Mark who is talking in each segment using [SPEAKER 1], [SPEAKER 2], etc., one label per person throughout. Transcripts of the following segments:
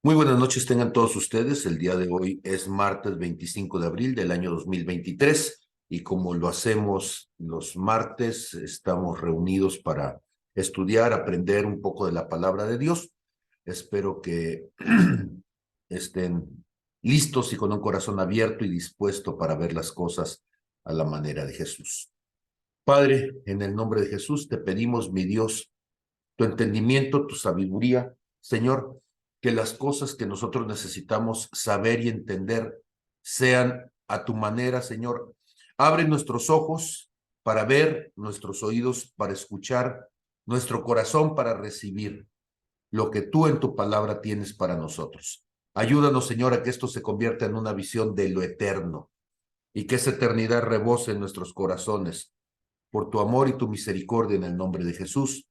[SPEAKER 1] Muy buenas noches tengan todos ustedes. El día de hoy es martes 25 de abril del año 2023 y como lo hacemos los martes, estamos reunidos para estudiar, aprender un poco de la palabra de Dios. Espero que estén listos y con un corazón abierto y dispuesto para ver las cosas a la manera de Jesús. Padre, en el nombre de Jesús te pedimos, mi Dios, tu entendimiento, tu sabiduría, Señor, que las cosas que nosotros necesitamos saber y entender sean a tu manera, Señor. Abre nuestros ojos para ver, nuestros oídos para escuchar, nuestro corazón para recibir lo que tú en tu palabra tienes para nosotros. Ayúdanos, Señor, a que esto se convierta en una visión de lo eterno y que esa eternidad rebose en nuestros corazones. Por tu amor y tu misericordia en el nombre de Jesús.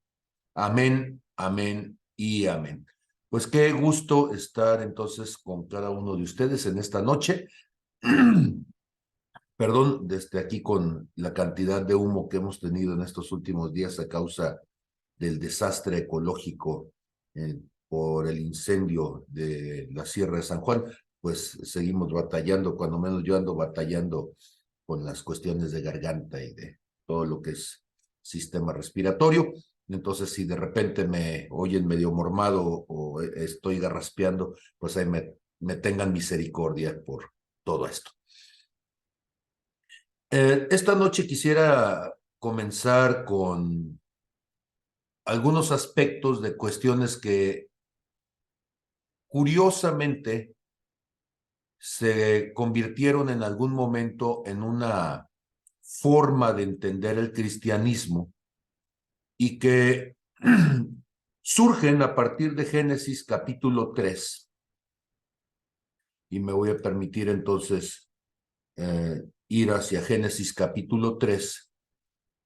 [SPEAKER 1] Amén, amén y amén. Pues qué gusto estar entonces con cada uno de ustedes en esta noche. Perdón, desde aquí con la cantidad de humo que hemos tenido en estos últimos días a causa del desastre ecológico por el incendio de la Sierra de San Juan, pues seguimos batallando, cuando menos yo ando batallando con las cuestiones de garganta y de todo lo que es sistema respiratorio. Entonces, si de repente me oyen medio mormado o estoy garraspeando, pues ahí me tengan misericordia por todo esto. Esta noche quisiera comenzar con algunos aspectos de cuestiones que curiosamente se convirtieron en algún momento en una forma de entender el cristianismo y que surgen a partir de Génesis capítulo 3. Y me voy a permitir entonces ir hacia Génesis capítulo 3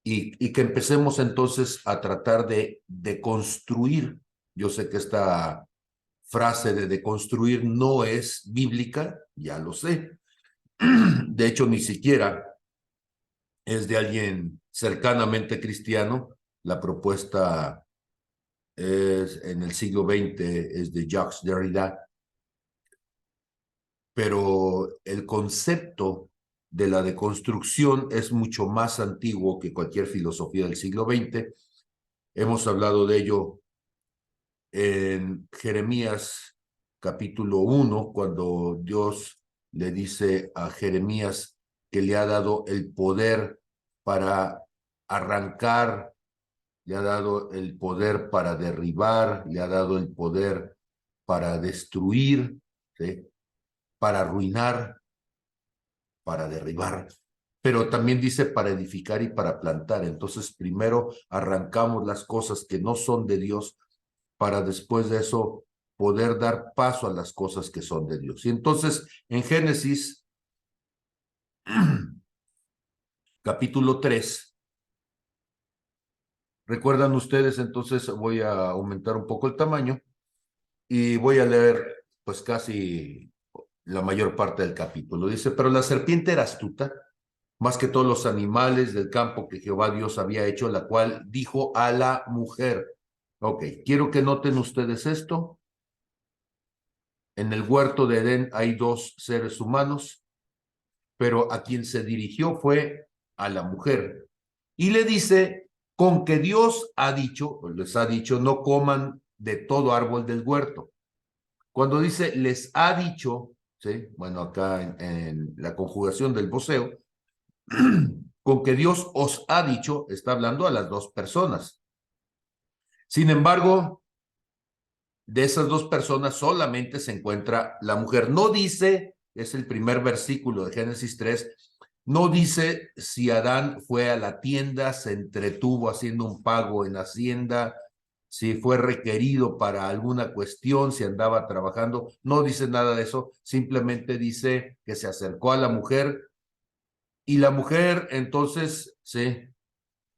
[SPEAKER 1] y que empecemos entonces a tratar de deconstruir. Yo sé que esta frase de deconstruir no es bíblica, ya lo sé. De hecho, ni siquiera es de alguien cercanamente cristiano. La propuesta es en el siglo XX, es de Jacques Derrida, pero el concepto de la deconstrucción es mucho más antiguo que cualquier filosofía del siglo XX. Hemos hablado de ello en Jeremías capítulo 1, cuando Dios le dice a Jeremías que le ha dado el poder para arrancar, le ha dado el poder para derribar, le ha dado el poder para destruir, ¿sí? Para arruinar, para derribar, pero también dice para edificar y para plantar. Entonces, primero arrancamos las cosas que no son de Dios para después de eso poder dar paso a las cosas que son de Dios. Y entonces, en Génesis, capítulo 3, recuerdan ustedes, entonces voy a aumentar un poco el tamaño y voy a leer pues casi la mayor parte del capítulo. Dice, pero la serpiente era astuta, más que todos los animales del campo que Jehová Dios había hecho, la cual dijo a la mujer. Ok, quiero que noten ustedes esto. En el huerto de Edén hay dos seres humanos, pero a quien se dirigió fue a la mujer. Y le dice, con que Dios ha dicho, les ha dicho, no coman de todo árbol del huerto. Cuando dice les ha dicho, ¿sí? Bueno, acá en la conjugación del voceo, con que Dios os ha dicho, está hablando a las dos personas. Sin embargo, de esas dos personas solamente se encuentra la mujer. No dice, es el primer versículo de Génesis 3, no dice si Adán fue a la tienda, se entretuvo haciendo un pago en Hacienda, si fue requerido para alguna cuestión, si andaba trabajando, no dice nada de eso, simplemente dice que se acercó a la mujer y la mujer entonces, sí,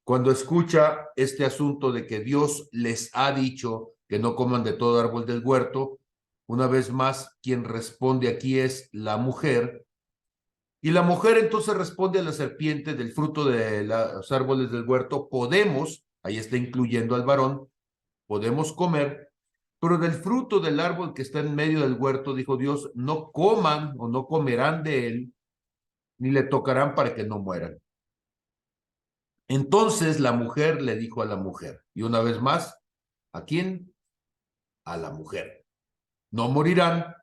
[SPEAKER 1] cuando escucha este asunto de que Dios les ha dicho que no coman de todo árbol del huerto, una vez más, quien responde aquí es la mujer. Y la mujer entonces responde a la serpiente del fruto de los árboles del huerto, podemos, ahí está incluyendo al varón, podemos comer, Pero del fruto del árbol que está en medio del huerto, dijo Dios, no coman o no comerán de él, ni le tocarán para que no mueran. Entonces la mujer le dijo a la mujer, y una vez más, ¿a quién? A la mujer. No morirán,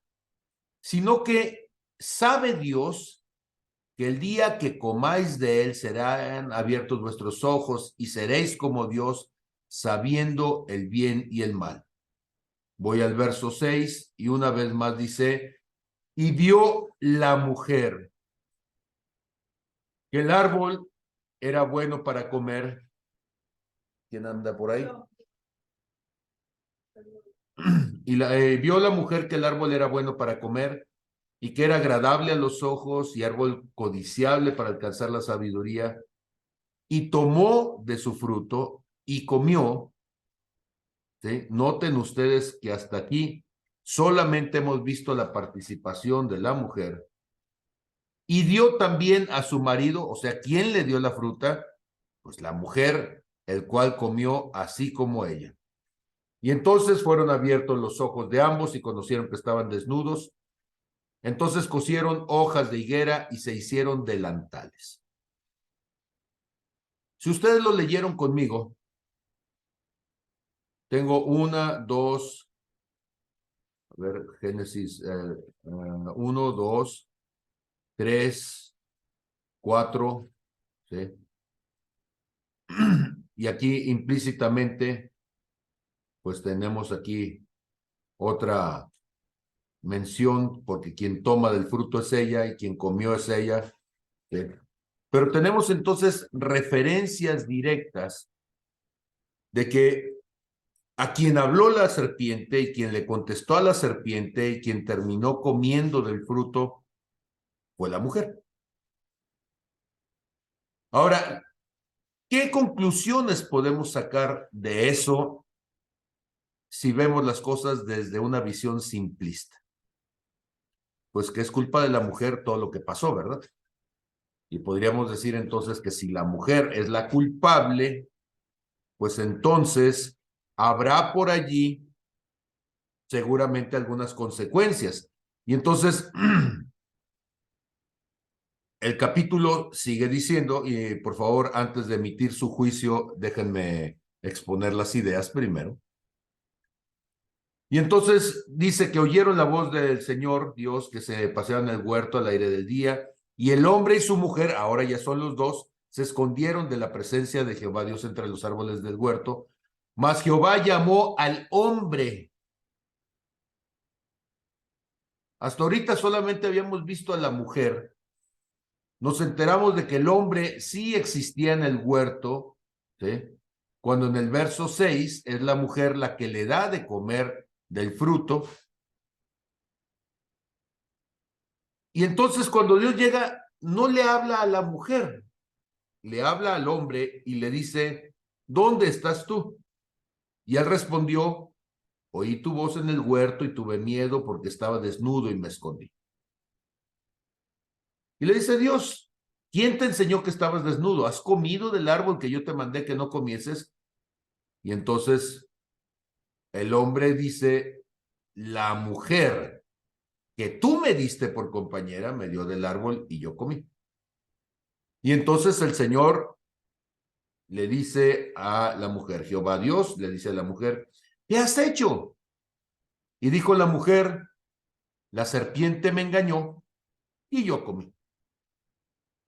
[SPEAKER 1] sino que sabe Dios que el día que comáis de él serán abiertos vuestros ojos y seréis como Dios, sabiendo el bien y el mal. Voy al verso 6 y una vez más dice, y vio la mujer que el árbol era bueno para comer. ¿Quién anda por ahí? Y vio la mujer que el árbol era bueno para comer y que era agradable a los ojos y árbol codiciable para alcanzar la sabiduría. Y tomó de su fruto y comió. ¿Sí? Noten ustedes que hasta aquí solamente hemos visto la participación de la mujer. Y dio también a su marido, o sea, ¿quién le dio la fruta? Pues la mujer, el cual comió así como ella. Y entonces fueron abiertos los ojos de ambos y conocieron que estaban desnudos. Entonces cosieron hojas de higuera y se hicieron delantales. Si ustedes lo leyeron conmigo, tengo una, dos, a ver, Génesis 1, 2, 3, 4, ¿sí? Y aquí implícitamente, pues tenemos aquí otra mención, porque quien toma del fruto es ella y quien comió es ella. ¿Sí? Pero tenemos entonces referencias directas de que a quien habló la serpiente y quien le contestó a la serpiente y quien terminó comiendo del fruto fue la mujer. Ahora, ¿qué conclusiones podemos sacar de eso si vemos las cosas desde una visión simplista? Pues que es culpa de la mujer todo lo que pasó, ¿verdad? Y podríamos decir entonces que si la mujer es la culpable, pues entonces habrá por allí seguramente algunas consecuencias. Y entonces el capítulo sigue diciendo, y por favor, antes de emitir su juicio, déjenme exponer las ideas primero. Y entonces dice que oyeron la voz del Señor Dios que se paseaban en el huerto al aire del día, y el hombre y su mujer, ahora ya son los dos, se escondieron de la presencia de Jehová Dios entre los árboles del huerto. Mas Jehová llamó al hombre. Hasta ahorita solamente habíamos visto a la mujer. Nos enteramos de que el hombre sí existía en el huerto, ¿sí? Cuando en el verso 6 es la mujer la que le da de comer del fruto. Y entonces cuando Dios llega, no le habla a la mujer, le habla al hombre y le dice, ¿dónde estás tú? Y él respondió, oí tu voz en el huerto y tuve miedo porque estaba desnudo y me escondí. Y le dice Dios, ¿quién te enseñó que estabas desnudo? ¿Has comido del árbol que yo te mandé que no comieses? Y entonces el hombre dice, la mujer que tú me diste por compañera me dio del árbol y yo comí. Y entonces el Señor le dice a la mujer, Jehová Dios le dice a la mujer, ¿qué has hecho? Y dijo la mujer, la serpiente me engañó y yo comí.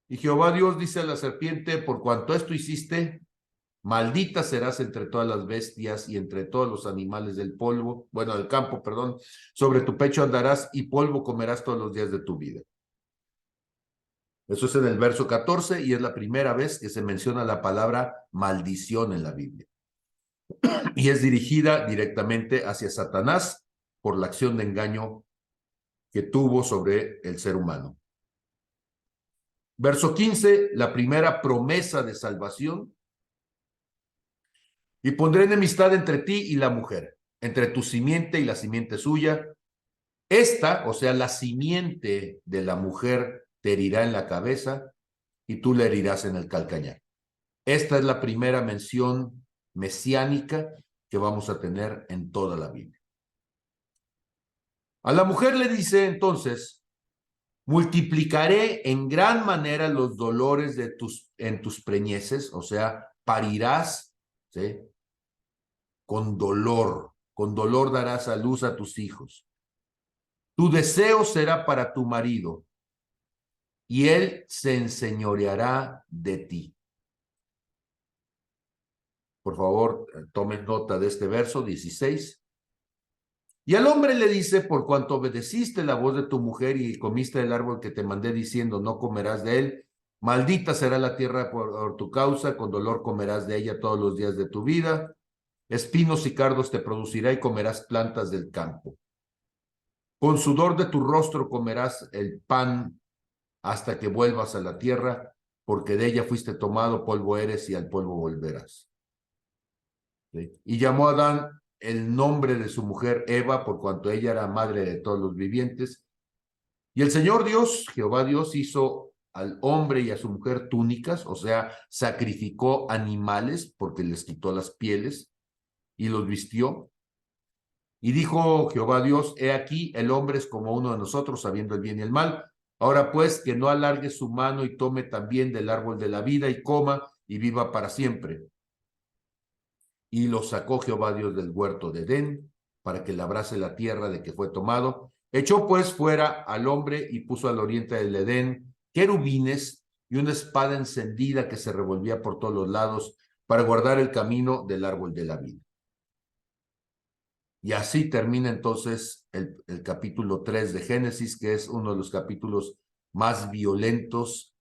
[SPEAKER 1] Y Jehová Dios dice a la serpiente, por cuanto esto hiciste, maldita serás entre todas las bestias y entre todos los animales del polvo, bueno, del campo, perdón, sobre tu pecho andarás y polvo comerás todos los días de tu vida. Eso es en el verso 14 y es la primera vez que se menciona la palabra maldición en la Biblia. Y es dirigida directamente hacia Satanás por la acción de engaño que tuvo sobre el ser humano. Verso 15, la primera promesa de salvación. Y pondré enemistad entre ti y la mujer, entre tu simiente y la simiente suya. Esta, o sea, la simiente de la mujer, te herirá en la cabeza y tú le herirás en el calcañar. Esta es la primera mención mesiánica que vamos a tener en toda la Biblia. A la mujer le dice entonces, multiplicaré en gran manera los dolores en tus preñeces, o sea, parirás, ¿sí? Con dolor darás a luz a tus hijos. Tu deseo será para tu marido y él se enseñoreará de ti. Por favor, tomen nota de este verso 16. Y al hombre le dice, por cuanto obedeciste la voz de tu mujer y comiste del árbol que te mandé diciendo, no comerás de él, maldita será la tierra por tu causa, con dolor comerás de ella todos los días de tu vida, espinos y cardos te producirá y comerás plantas del campo. Con sudor de tu rostro comerás el pan hasta que vuelvas a la tierra, porque de ella fuiste tomado, polvo eres y al polvo volverás. ¿Sí? Y llamó a Adán el nombre de su mujer Eva, por cuanto ella era madre de todos los vivientes. Y el Señor Dios, Jehová Dios, hizo al hombre y a su mujer túnicas, o sea, sacrificó animales porque les quitó las pieles y los vistió. Y dijo Jehová Dios, he aquí, el hombre es como uno de nosotros, sabiendo el bien y el mal. Ahora pues, que no alargue su mano y tome también del árbol de la vida y coma y viva para siempre. Y lo sacó Jehová Dios del huerto de Edén para que labrase la tierra de que fue tomado. Echó pues fuera al hombre y puso al oriente del Edén querubines y una espada encendida que se revolvía por todos los lados para guardar el camino del árbol de la vida. Y así termina entonces el capítulo 3 de Génesis, que es uno de los capítulos más violentos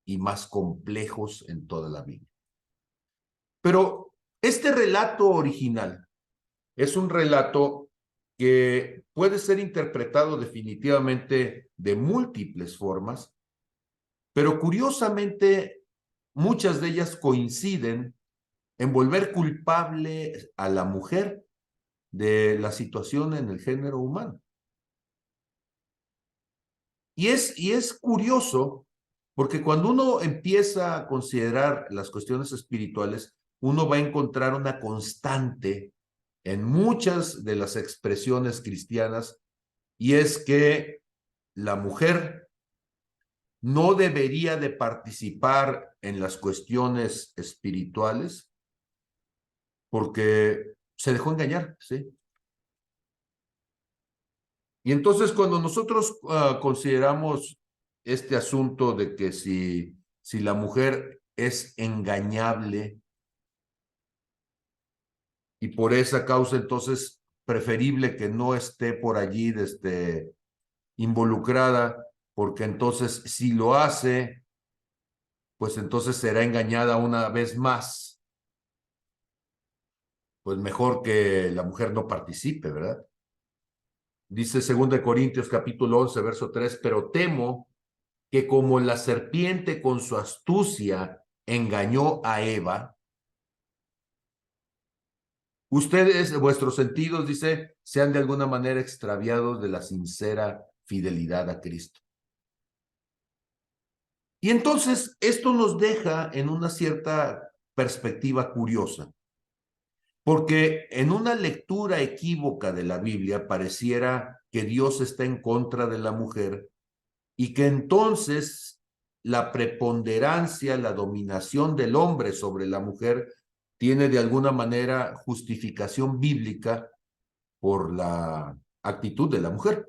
[SPEAKER 1] y más complejos en toda la Biblia. Pero este relato original es un relato que puede ser interpretado definitivamente de múltiples formas, pero curiosamente muchas de ellas coinciden en volver culpable a la mujer de la situación en el género humano. Y es curioso porque cuando uno empieza a considerar las cuestiones espirituales, uno va a encontrar una constante en muchas de las expresiones cristianas, y es que la mujer no debería de participar en las cuestiones espirituales porque se dejó engañar, ¿sí? Y entonces cuando nosotros consideramos este asunto de que si la mujer es engañable y por esa causa entonces preferible que no esté por allí involucrada, porque entonces si lo hace, pues entonces será engañada una vez más, pues mejor que la mujer no participe, ¿verdad? Dice 2 Corintios capítulo 11, verso 3, pero temo que como la serpiente con su astucia engañó a Eva, ustedes, vuestros sentidos, dice, sean de alguna manera extraviados de la sincera fidelidad a Cristo. Y entonces esto nos deja en una cierta perspectiva curiosa, porque en una lectura equívoca de la Biblia pareciera que Dios está en contra de la mujer y que entonces la preponderancia, la dominación del hombre sobre la mujer tiene de alguna manera justificación bíblica por la actitud de la mujer.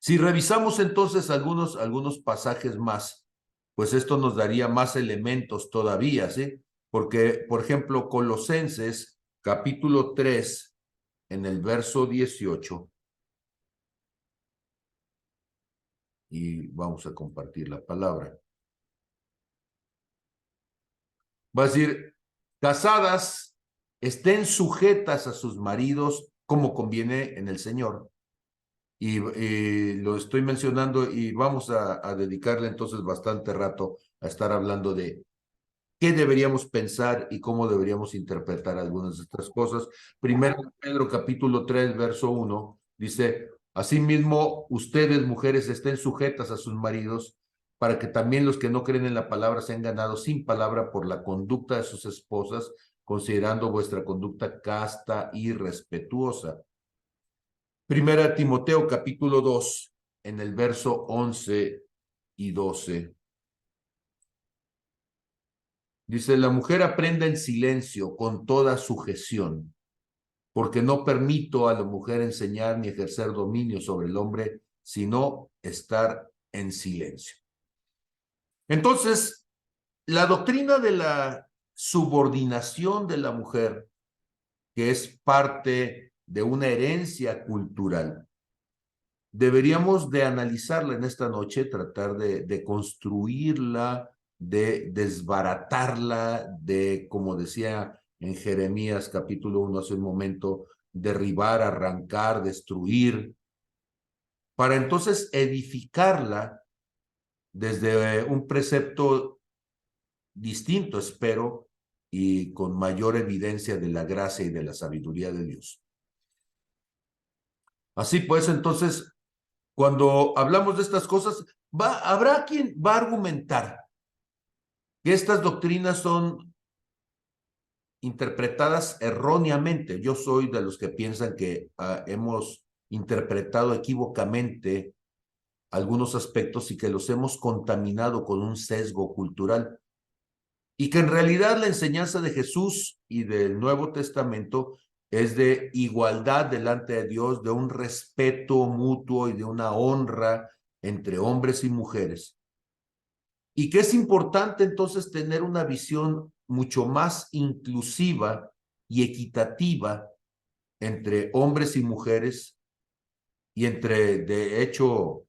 [SPEAKER 1] Si revisamos entonces algunos pasajes más, pues esto nos daría más elementos todavía, ¿sí? Porque, por ejemplo, Colosenses capítulo 3, en el verso 18, y vamos a compartir la palabra. Va a decir, casadas, estén sujetas a sus maridos como conviene en el Señor. Y lo estoy mencionando y vamos a dedicarle entonces bastante rato a estar hablando de qué deberíamos pensar y cómo deberíamos interpretar algunas de estas cosas. Primero, Pedro capítulo 3, verso 1, dice, asimismo, ustedes, mujeres, estén sujetas a sus maridos, para que también los que no creen en la palabra sean ganados sin palabra por la conducta de sus esposas, considerando vuestra conducta casta y respetuosa. Primera Timoteo capítulo 2, en el verso 11 y 12. Dice, la mujer aprenda en silencio con toda sujeción, porque no permito a la mujer enseñar ni ejercer dominio sobre el hombre, sino estar en silencio. Entonces, la doctrina de la subordinación de la mujer, que es parte de una herencia cultural, deberíamos de analizarla en esta noche, tratar de construirla, de desbaratarla, de, como decía en Jeremías capítulo 1 hace un momento, derribar, arrancar, destruir, para entonces edificarla desde un precepto distinto, espero, y con mayor evidencia de la gracia y de la sabiduría de Dios. Así pues, entonces, cuando hablamos de estas cosas, habrá quien va a argumentar que estas doctrinas son interpretadas erróneamente. Yo soy de los que piensan que hemos interpretado equívocamente algunos aspectos y que los hemos contaminado con un sesgo cultural. Y que en realidad la enseñanza de Jesús y del Nuevo Testamento es de igualdad delante de Dios, de un respeto mutuo y de una honra entre hombres y mujeres. Y que es importante entonces tener una visión mucho más inclusiva y equitativa entre hombres y mujeres y entre, de hecho,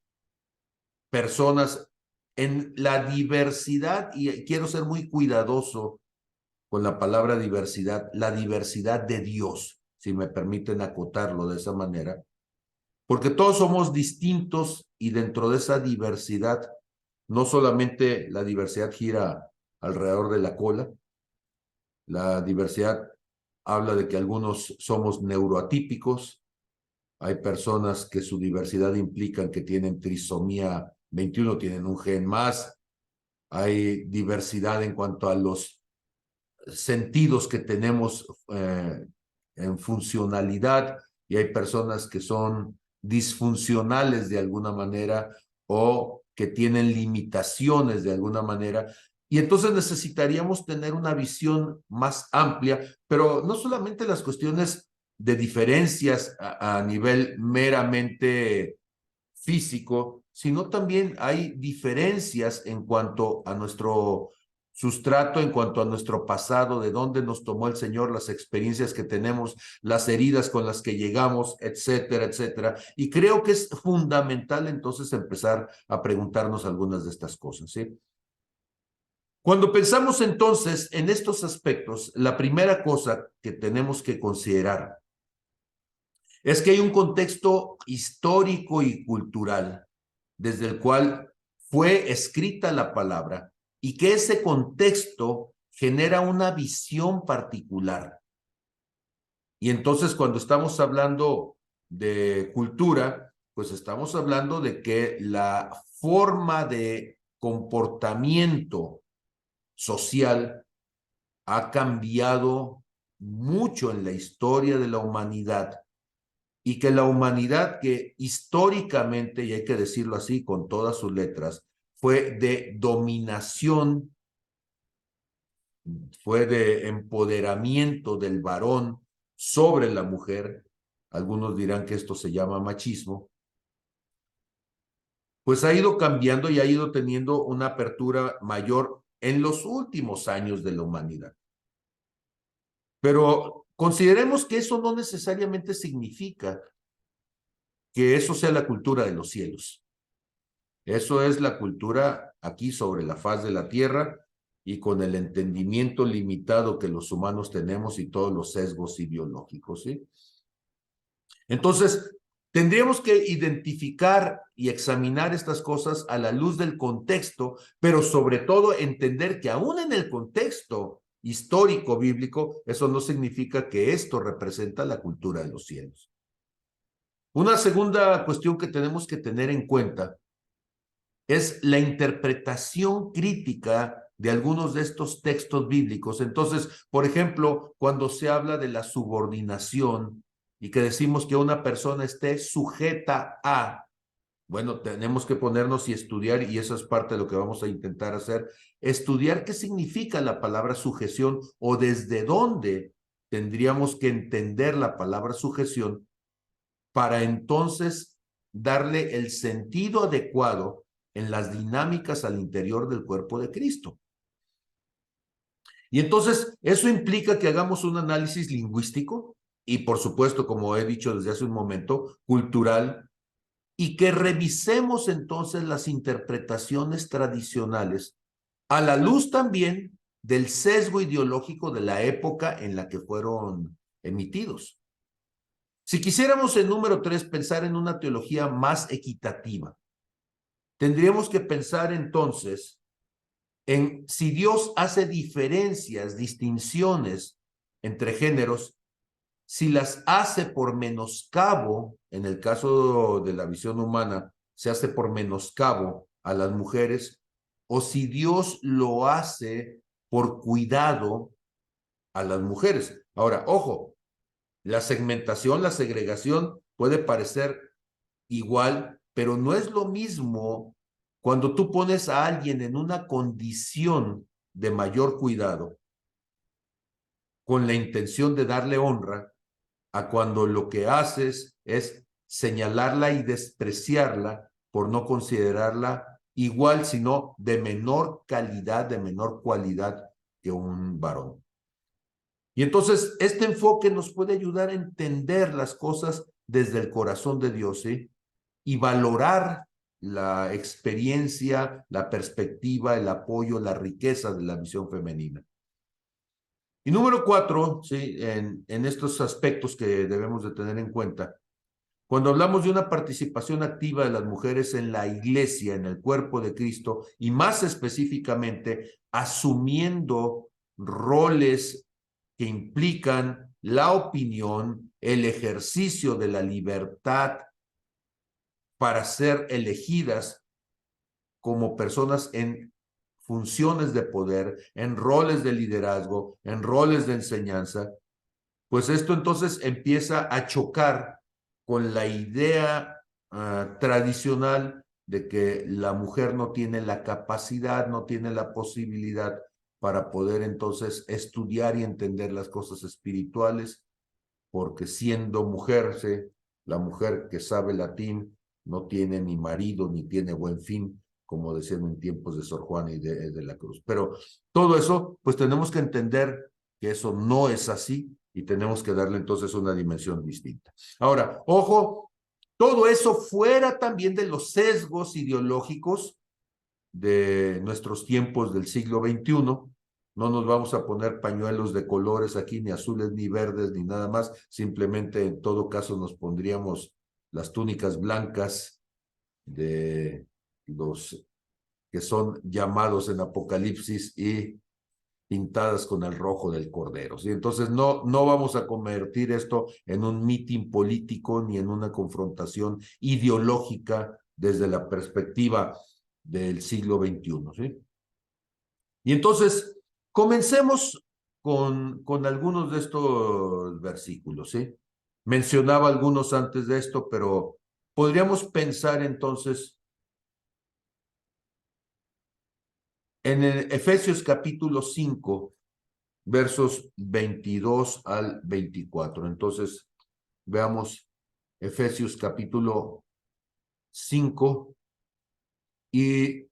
[SPEAKER 1] personas en la diversidad, y quiero ser muy cuidadoso con la palabra diversidad, la diversidad de Dios, si me permiten acotarlo de esa manera, porque todos somos distintos y dentro de esa diversidad, no solamente la diversidad gira alrededor de la cola, la diversidad habla de que algunos somos neuroatípicos, hay personas que su diversidad implica que tienen trisomía 21, tienen un gen más, hay diversidad en cuanto a los sentidos que tenemos en funcionalidad y hay personas que son disfuncionales de alguna manera o que tienen limitaciones de alguna manera. Y entonces necesitaríamos tener una visión más amplia, pero no solamente las cuestiones de diferencias a nivel meramente físico, sino también hay diferencias en cuanto a nuestro sustrato, en cuanto a nuestro pasado, de dónde nos tomó el Señor, las experiencias que tenemos, las heridas con las que llegamos, etcétera, etcétera. Y creo que es fundamental entonces empezar a preguntarnos algunas de estas cosas, ¿sí? Cuando pensamos entonces en estos aspectos, la primera cosa que tenemos que considerar es que hay un contexto histórico y cultural desde el cual fue escrita la palabra y que ese contexto genera una visión particular. Y entonces cuando estamos hablando de cultura, pues estamos hablando de que la forma de comportamiento social ha cambiado mucho en la historia de la humanidad y que la humanidad que históricamente, y hay que decirlo así con todas sus letras, fue de dominación, fue de empoderamiento del varón sobre la mujer, algunos dirán que esto se llama machismo, pues ha ido cambiando y ha ido teniendo una apertura mayor en los últimos años de la humanidad. Pero consideremos que eso no necesariamente significa que eso sea la cultura de los cielos. Eso es la cultura aquí sobre la faz de la tierra y con el entendimiento limitado que los humanos tenemos y todos los sesgos ideológicos, ¿sí? Entonces, tendríamos que identificar y examinar estas cosas a la luz del contexto, pero sobre todo entender que aún en el contexto histórico bíblico, eso no significa que esto representa la cultura de los cielos. Una segunda cuestión que tenemos que tener en cuenta es la interpretación crítica de algunos de estos textos bíblicos. Entonces, por ejemplo, cuando se habla de la subordinación, y que decimos que una persona esté sujeta a, bueno, tenemos que ponernos y estudiar, y eso es parte de lo que vamos a intentar hacer, estudiar qué significa la palabra sujeción o desde dónde tendríamos que entender la palabra sujeción para entonces darle el sentido adecuado en las dinámicas al interior del cuerpo de Cristo. Y entonces eso implica que hagamos un análisis lingüístico y, por supuesto, como he dicho desde hace un momento, cultural, y que revisemos entonces las interpretaciones tradicionales a la luz también del sesgo ideológico de la época en la que fueron emitidos. Si quisiéramos en número 3 pensar en una teología más equitativa, tendríamos que pensar entonces en si Dios hace diferencias, distinciones entre géneros, si las hace por menoscabo, en el caso de la visión humana, se hace por menoscabo a las mujeres, o si Dios lo hace por cuidado a las mujeres. Ahora, ojo, la segmentación, la segregación puede parecer igual, pero no es lo mismo cuando tú pones a alguien en una condición de mayor cuidado con la intención de darle honra a cuando lo que haces es señalarla y despreciarla por no considerarla igual, sino de menor calidad, de menor cualidad que un varón. Y entonces este enfoque nos puede ayudar a entender las cosas desde el corazón de Dios, ¿sí? Y valorar la experiencia, la perspectiva, el apoyo, la riqueza de la visión femenina. Y número 4, ¿sí? En estos aspectos que debemos de tener en cuenta, cuando hablamos de una participación activa de las mujeres en la iglesia, en el cuerpo de Cristo, y más específicamente asumiendo roles que implican la opinión, el ejercicio de la libertad para ser elegidas como personas en funciones de poder, en roles de liderazgo, en roles de enseñanza, pues esto entonces empieza a chocar con la idea tradicional de que la mujer no tiene la capacidad, no tiene la posibilidad para poder entonces estudiar y entender las cosas espirituales, porque siendo mujer, ¿sí? La mujer que sabe latín no tiene ni marido ni tiene buen fin, como decían en tiempos de Sor Juana y de la Cruz. Pero todo eso, pues tenemos que entender que eso no es así y tenemos que darle entonces una dimensión distinta. Ahora, ojo, todo eso fuera también de los sesgos ideológicos de nuestros tiempos del siglo XXI. No nos vamos a poner pañuelos de colores aquí, ni azules, ni verdes, ni nada más. Simplemente, en todo caso, nos pondríamos las túnicas blancas de los que son llamados en Apocalipsis y pintadas con el rojo del cordero. ¿Sí? Entonces, no vamos a convertir esto en un mitin político ni en una confrontación ideológica desde la perspectiva del siglo XXI. ¿Sí? Y entonces, comencemos con algunos de estos versículos. ¿Sí? Mencionaba algunos antes de esto, pero podríamos pensar entonces en el Efesios capítulo 5, versos 22 al 24. Entonces, veamos Efesios capítulo 5 y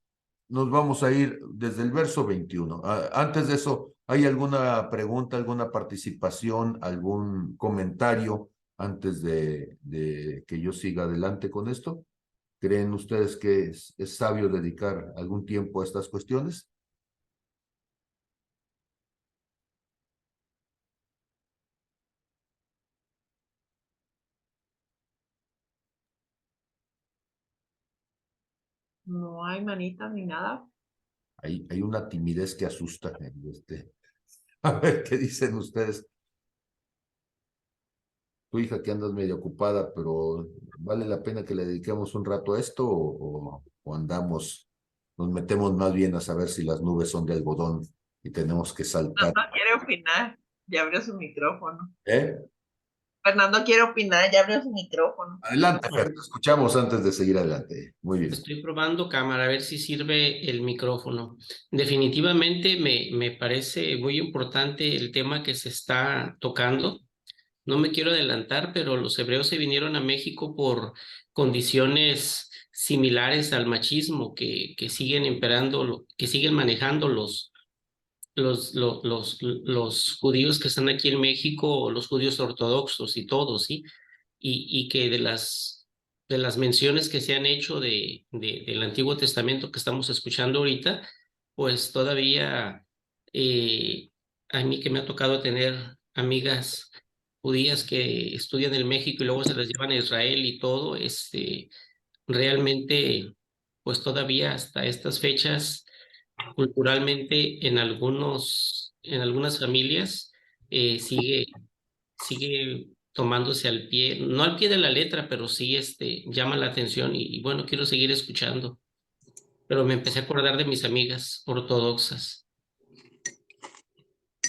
[SPEAKER 1] nos vamos a ir desde el verso 21. Antes de eso, ¿hay alguna pregunta, alguna participación, algún comentario antes de que yo siga adelante con esto? ¿Creen ustedes que es sabio dedicar algún tiempo a estas cuestiones?
[SPEAKER 2] No hay manitas ni nada.
[SPEAKER 1] Hay una timidez que asusta. A ver, ¿qué dicen ustedes? Tu hija que andas medio ocupada, pero ¿vale la pena que le dediquemos un rato a esto o andamos, nos metemos más bien a saber si las nubes son de algodón y tenemos que
[SPEAKER 2] No,
[SPEAKER 1] saltar?
[SPEAKER 2] no quiere opinar. Ya abrió su micrófono.
[SPEAKER 1] ¿Eh?
[SPEAKER 2] Fernando quiere opinar, ya abrió su micrófono.
[SPEAKER 1] Adelante, Fer,
[SPEAKER 3] Bueno,
[SPEAKER 1] te escuchamos antes de seguir adelante. Muy bien.
[SPEAKER 3] estoy probando cámara a ver si sirve el micrófono. Definitivamente me parece muy importante el tema que se está tocando. No me quiero adelantar, pero los hebreos se vinieron a México por condiciones similares al machismo que siguen imperando, que siguen manejando los judíos que están aquí en México, los judíos ortodoxos y todos, ¿sí? Y que de las menciones que se han hecho del Antiguo Testamento que estamos escuchando ahorita, pues todavía a mí que me ha tocado tener amigas judías que estudian en México y luego se las llevan a Israel y todo, realmente, pues todavía hasta estas fechas culturalmente en algunas familias sigue tomándose al pie, no al pie de la letra, pero sí llama la atención y bueno, quiero seguir escuchando. Pero me empecé a acordar de mis amigas ortodoxas.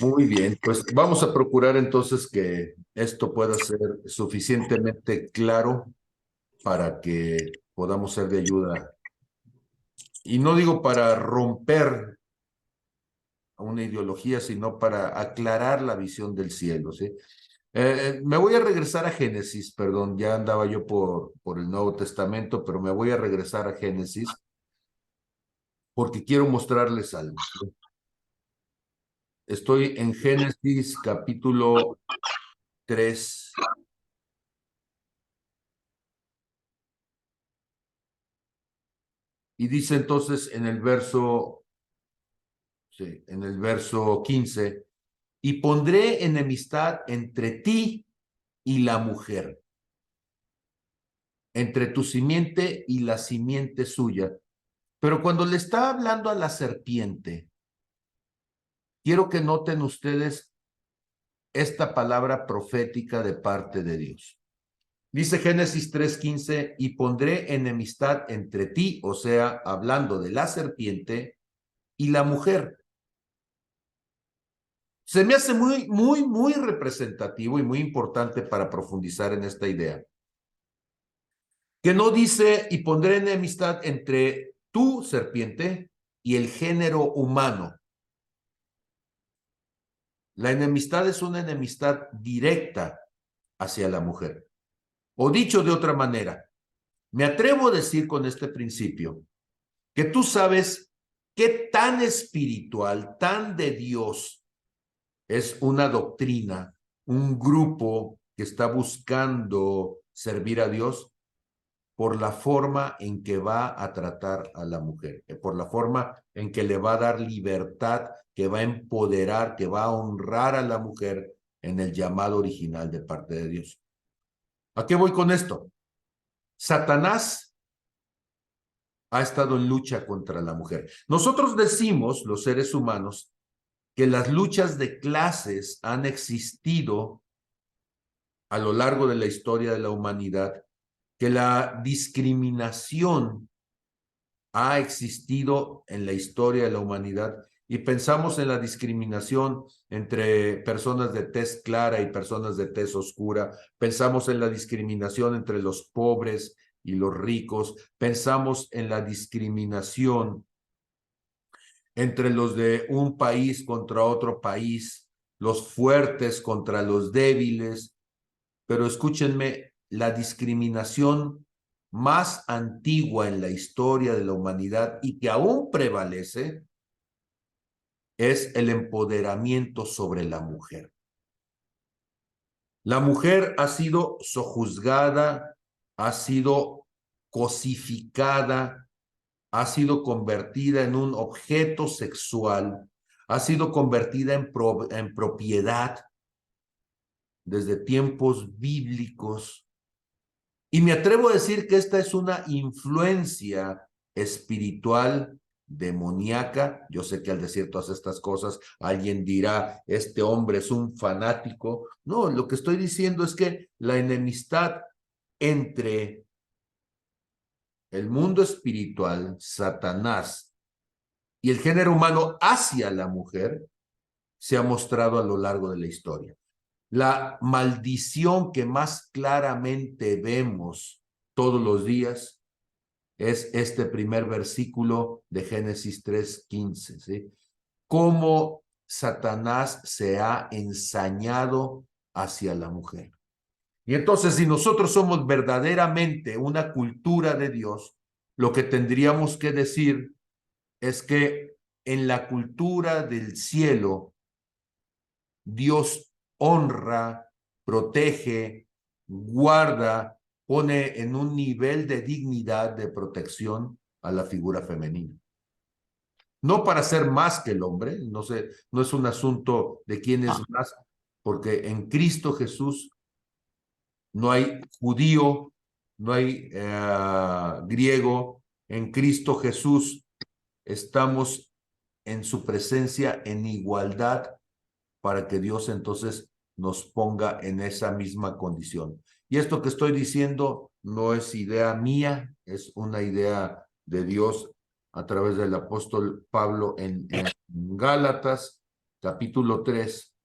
[SPEAKER 1] Muy bien, pues vamos a procurar entonces que esto pueda ser suficientemente claro para que podamos ser de ayuda. Y no digo para romper una ideología, sino para aclarar la visión del cielo, ¿sí? Me voy a regresar a Génesis, perdón, ya andaba yo por el Nuevo Testamento, pero me voy a regresar a Génesis porque quiero mostrarles algo. Estoy en Génesis capítulo 3 y dice entonces en el verso 15, y pondré enemistad entre ti y la mujer, entre tu simiente y la simiente suya. Pero cuando le está hablando a la serpiente, quiero que noten ustedes esta palabra profética de parte de Dios. Dice Génesis 3:15, y pondré enemistad entre ti, o sea, hablando de la serpiente y la mujer. Se me hace muy representativo y muy importante para profundizar en esta idea. Que no dice, y pondré enemistad entre tu serpiente y el género humano. La enemistad es una enemistad directa hacia la mujer. O dicho de otra manera, me atrevo a decir con este principio que tú sabes qué tan espiritual, tan de Dios es una doctrina, un grupo que está buscando servir a Dios por la forma en que va a tratar a la mujer, por la forma en que le va a dar libertad, que va a empoderar, que va a honrar a la mujer en el llamado original de parte de Dios. ¿A qué voy con esto? Satanás ha estado en lucha contra la mujer. Nosotros decimos, los seres humanos, que las luchas de clases han existido a lo largo de la historia de la humanidad, que la discriminación ha existido en la historia de la humanidad y pensamos en la discriminación entre personas de tez clara y personas de tez oscura, pensamos en la discriminación entre los pobres y los ricos, pensamos en la discriminación entre los de un país contra otro país, los fuertes contra los débiles, pero escúchenme, la discriminación más antigua en la historia de la humanidad y que aún prevalece es el empoderamiento sobre la mujer. La mujer ha sido sojuzgada, ha sido cosificada, ha sido convertida en un objeto sexual, ha sido convertida en propiedad desde tiempos bíblicos. Y me atrevo a decir que esta es una influencia espiritual demoníaca. Yo sé que al decir todas estas cosas, alguien dirá, este hombre es un fanático. No, lo que estoy diciendo es que la enemistad entre el mundo espiritual, Satanás, y el género humano hacia la mujer se ha mostrado a lo largo de la historia. La maldición que más claramente vemos todos los días es este primer versículo de Génesis 3:15, ¿sí? Cómo Satanás se ha ensañado hacia la mujer. Y entonces, si nosotros somos verdaderamente una cultura de Dios, lo que tendríamos que decir es que en la cultura del cielo, Dios honra, protege, guarda, pone en un nivel de dignidad, de protección a la figura femenina. No para ser más que el hombre, no sé, no es un asunto de quién es más, porque en Cristo Jesús no hay judío, no hay griego, en Cristo Jesús estamos en su presencia en igualdad para que Dios entonces nos ponga en esa misma condición. Y esto que estoy diciendo no es idea mía, es una idea de Dios a través del apóstol Pablo en Gálatas, capítulo 3.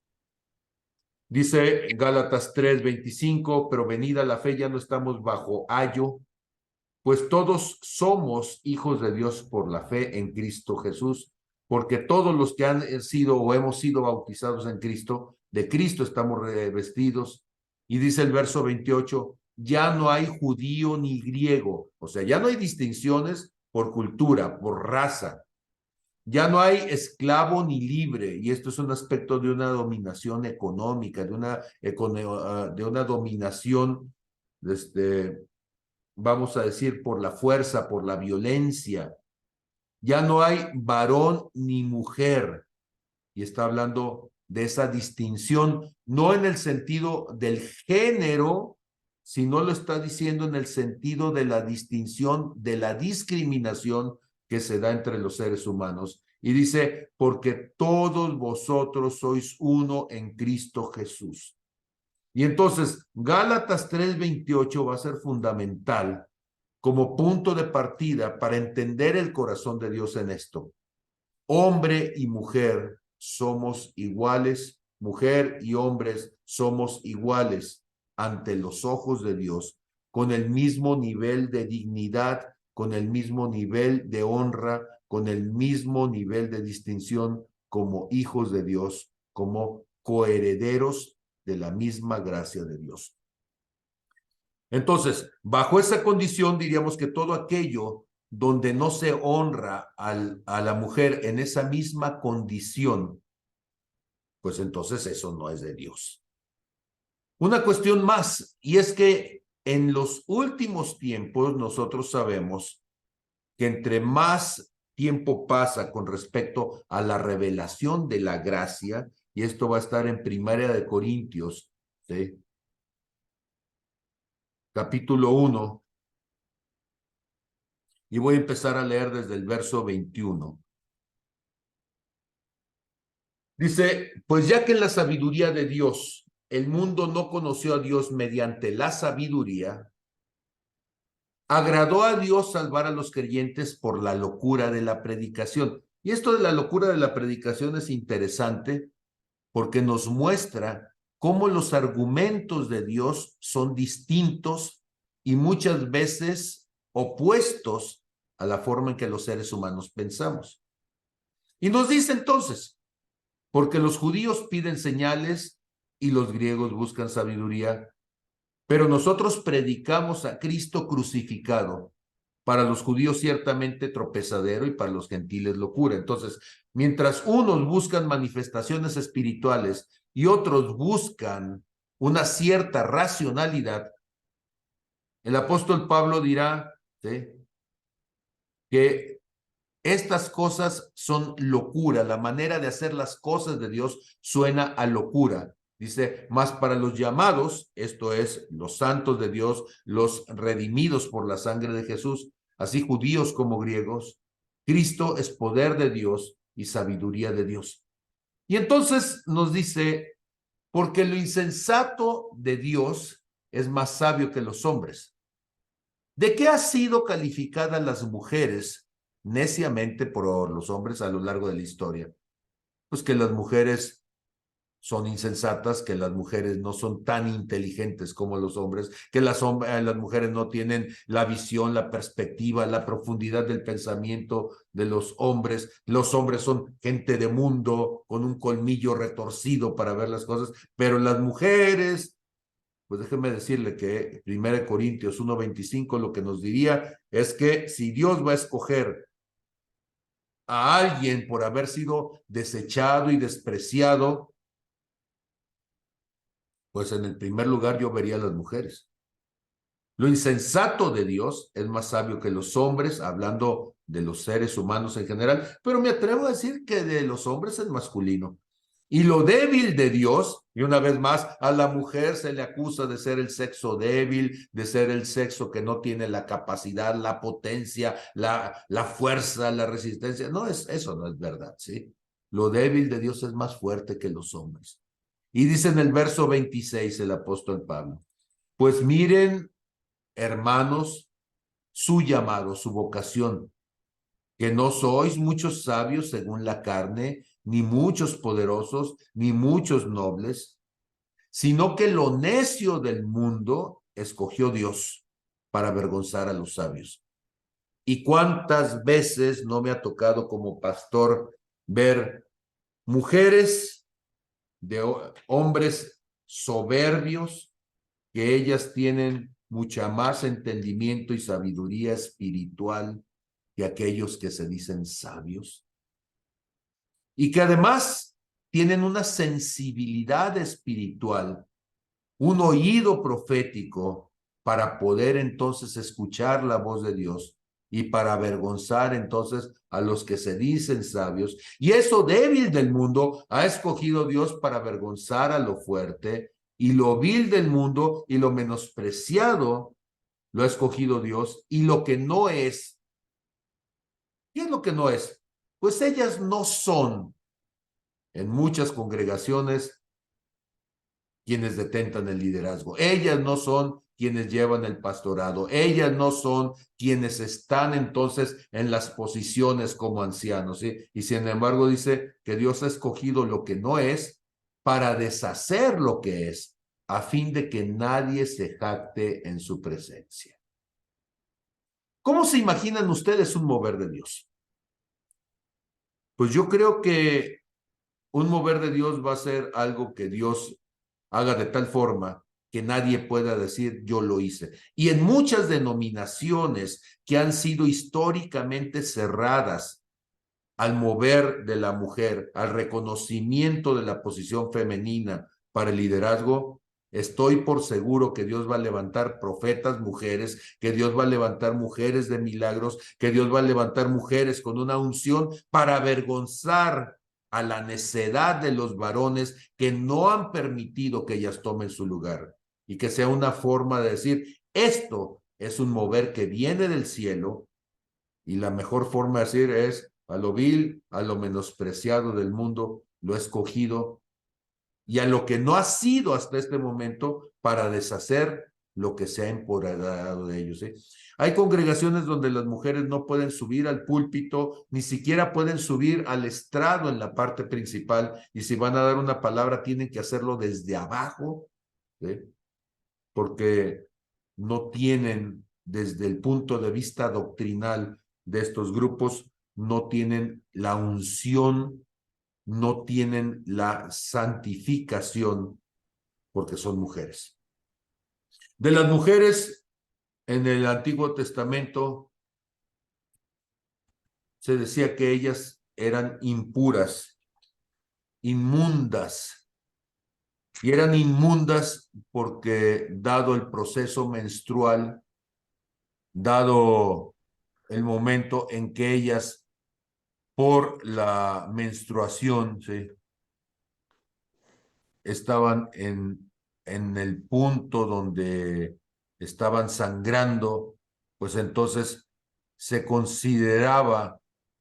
[SPEAKER 1] Dice Gálatas 3:25, pero venida la fe ya no estamos bajo ayo, pues todos somos hijos de Dios por la fe en Cristo Jesús, porque todos los que han sido o hemos sido bautizados en Cristo, de Cristo estamos revestidos. Y dice el verso 28, ya no hay judío ni griego, o sea, ya no hay distinciones por cultura, por raza. Ya no hay esclavo ni libre, y esto es un aspecto de una dominación económica, de una dominación, vamos a decir, por la fuerza, por la violencia. Ya no hay varón ni mujer, y está hablando de esa distinción, no en el sentido del género, sino lo está diciendo en el sentido de la distinción, de la discriminación que se da entre los seres humanos. Y dice, porque todos vosotros sois uno en Cristo Jesús. Y entonces, Gálatas 3:28 va a ser fundamental como punto de partida para entender el corazón de Dios en esto. Hombre y mujer somos iguales, mujer y hombres somos iguales ante los ojos de Dios, con el mismo nivel de dignidad, con el mismo nivel de honra, con el mismo nivel de distinción como hijos de Dios, como coherederos de la misma gracia de Dios. Entonces, bajo esa condición diríamos que todo aquello donde no se honra a la mujer en esa misma condición, pues entonces eso no es de Dios. Una cuestión más, y es que en los últimos tiempos nosotros sabemos que entre más tiempo pasa con respecto a la revelación de la gracia, y esto va a estar en Primera de Corintios, ¿sí? Capítulo 1, y voy a empezar a leer desde el verso 21. Dice, pues ya que en la sabiduría de Dios el mundo no conoció a Dios mediante la sabiduría, agradó a Dios salvar a los creyentes por la locura de la predicación. Y esto de la locura de la predicación es interesante porque nos muestra cómo los argumentos de Dios son distintos y muchas veces opuestos a la forma en que los seres humanos pensamos. Y nos dice entonces, porque los judíos piden señales y los griegos buscan sabiduría, pero nosotros predicamos a Cristo crucificado, para los judíos ciertamente tropezadero y para los gentiles locura. Entonces, mientras unos buscan manifestaciones espirituales y otros buscan una cierta racionalidad, el apóstol Pablo dirá, ¿sí?, que estas cosas son locura, la manera de hacer las cosas de Dios suena a locura. Dice, más para los llamados, esto es, los santos de Dios, los redimidos por la sangre de Jesús, así judíos como griegos, Cristo es poder de Dios y sabiduría de Dios. Y entonces nos dice, porque lo insensato de Dios es más sabio que los hombres. ¿De qué han sido calificadas las mujeres neciamente por los hombres a lo largo de la historia? Pues que las mujeres son insensatas, que las mujeres no son tan inteligentes como los hombres, que las mujeres no tienen la visión, la perspectiva, la profundidad del pensamiento de los hombres. Los hombres son gente de mundo con un colmillo retorcido para ver las cosas, pero las mujeres, pues déjenme decirle que 1 Corintios 1:25 lo que nos diría es que si Dios va a escoger a alguien por haber sido desechado y despreciado, pues en el primer lugar yo vería a las mujeres. Lo insensato de Dios es más sabio que los hombres, hablando de los seres humanos en general, pero me atrevo a decir que de los hombres es masculino. Y lo débil de Dios, y una vez más, a la mujer se le acusa de ser el sexo débil, de ser el sexo que no tiene la capacidad, la potencia, la fuerza, la resistencia. No, eso no es verdad, ¿sí? Lo débil de Dios es más fuerte que los hombres. Y dice en el verso 26 el apóstol Pablo, pues miren, hermanos, su llamado, su vocación, que no sois muchos sabios según la carne, ni muchos poderosos, ni muchos nobles, sino que lo necio del mundo escogió Dios para avergonzar a los sabios. ¿Y cuántas veces no me ha tocado como pastor ver mujeres de hombres soberbios, que ellas tienen mucha más entendimiento y sabiduría espiritual que aquellos que se dicen sabios, y que además tienen una sensibilidad espiritual, un oído profético para poder entonces escuchar la voz de Dios y para avergonzar entonces a los que se dicen sabios. Y eso débil del mundo ha escogido Dios para avergonzar a lo fuerte, y lo vil del mundo y lo menospreciado lo ha escogido Dios, y lo que no es. ¿Qué es lo que no es? Pues ellas no son en muchas congregaciones quienes detentan el liderazgo. Ellas no son quienes llevan el pastorado. Ellas no son quienes están entonces en las posiciones como ancianos, ¿sí? Y sin embargo dice que Dios ha escogido lo que no es para deshacer lo que es, a fin de que nadie se jacte en su presencia. ¿Cómo se imaginan ustedes un mover de Dios? Pues yo creo que un mover de Dios va a ser algo que Dios haga de tal forma que nadie pueda decir yo lo hice. Y en muchas denominaciones que han sido históricamente cerradas al mover de la mujer, al reconocimiento de la posición femenina para el liderazgo, estoy por seguro que Dios va a levantar profetas mujeres, que Dios va a levantar mujeres de milagros, que Dios va a levantar mujeres con una unción para avergonzar a la necedad de los varones que no han permitido que ellas tomen su lugar, y que sea una forma de decir, esto es un mover que viene del cielo, y la mejor forma de decir es, a lo vil, a lo menospreciado del mundo, lo he escogido, y a lo que no ha sido hasta este momento, para deshacer lo que se ha empoderado de ellos, ¿sí? Hay congregaciones donde las mujeres no pueden subir al púlpito, ni siquiera pueden subir al estrado en la parte principal, y si van a dar una palabra tienen que hacerlo desde abajo, ¿sí? Porque no tienen, desde el punto de vista doctrinal de estos grupos, no tienen la unción, no tienen la santificación, porque son mujeres. De las mujeres en el Antiguo Testamento se decía que ellas eran impuras, inmundas, y eran inmundas porque, dado el proceso menstrual, dado el momento en que ellas, por la menstruación, ¿sí?, estaban en el punto donde estaban sangrando, pues entonces se consideraba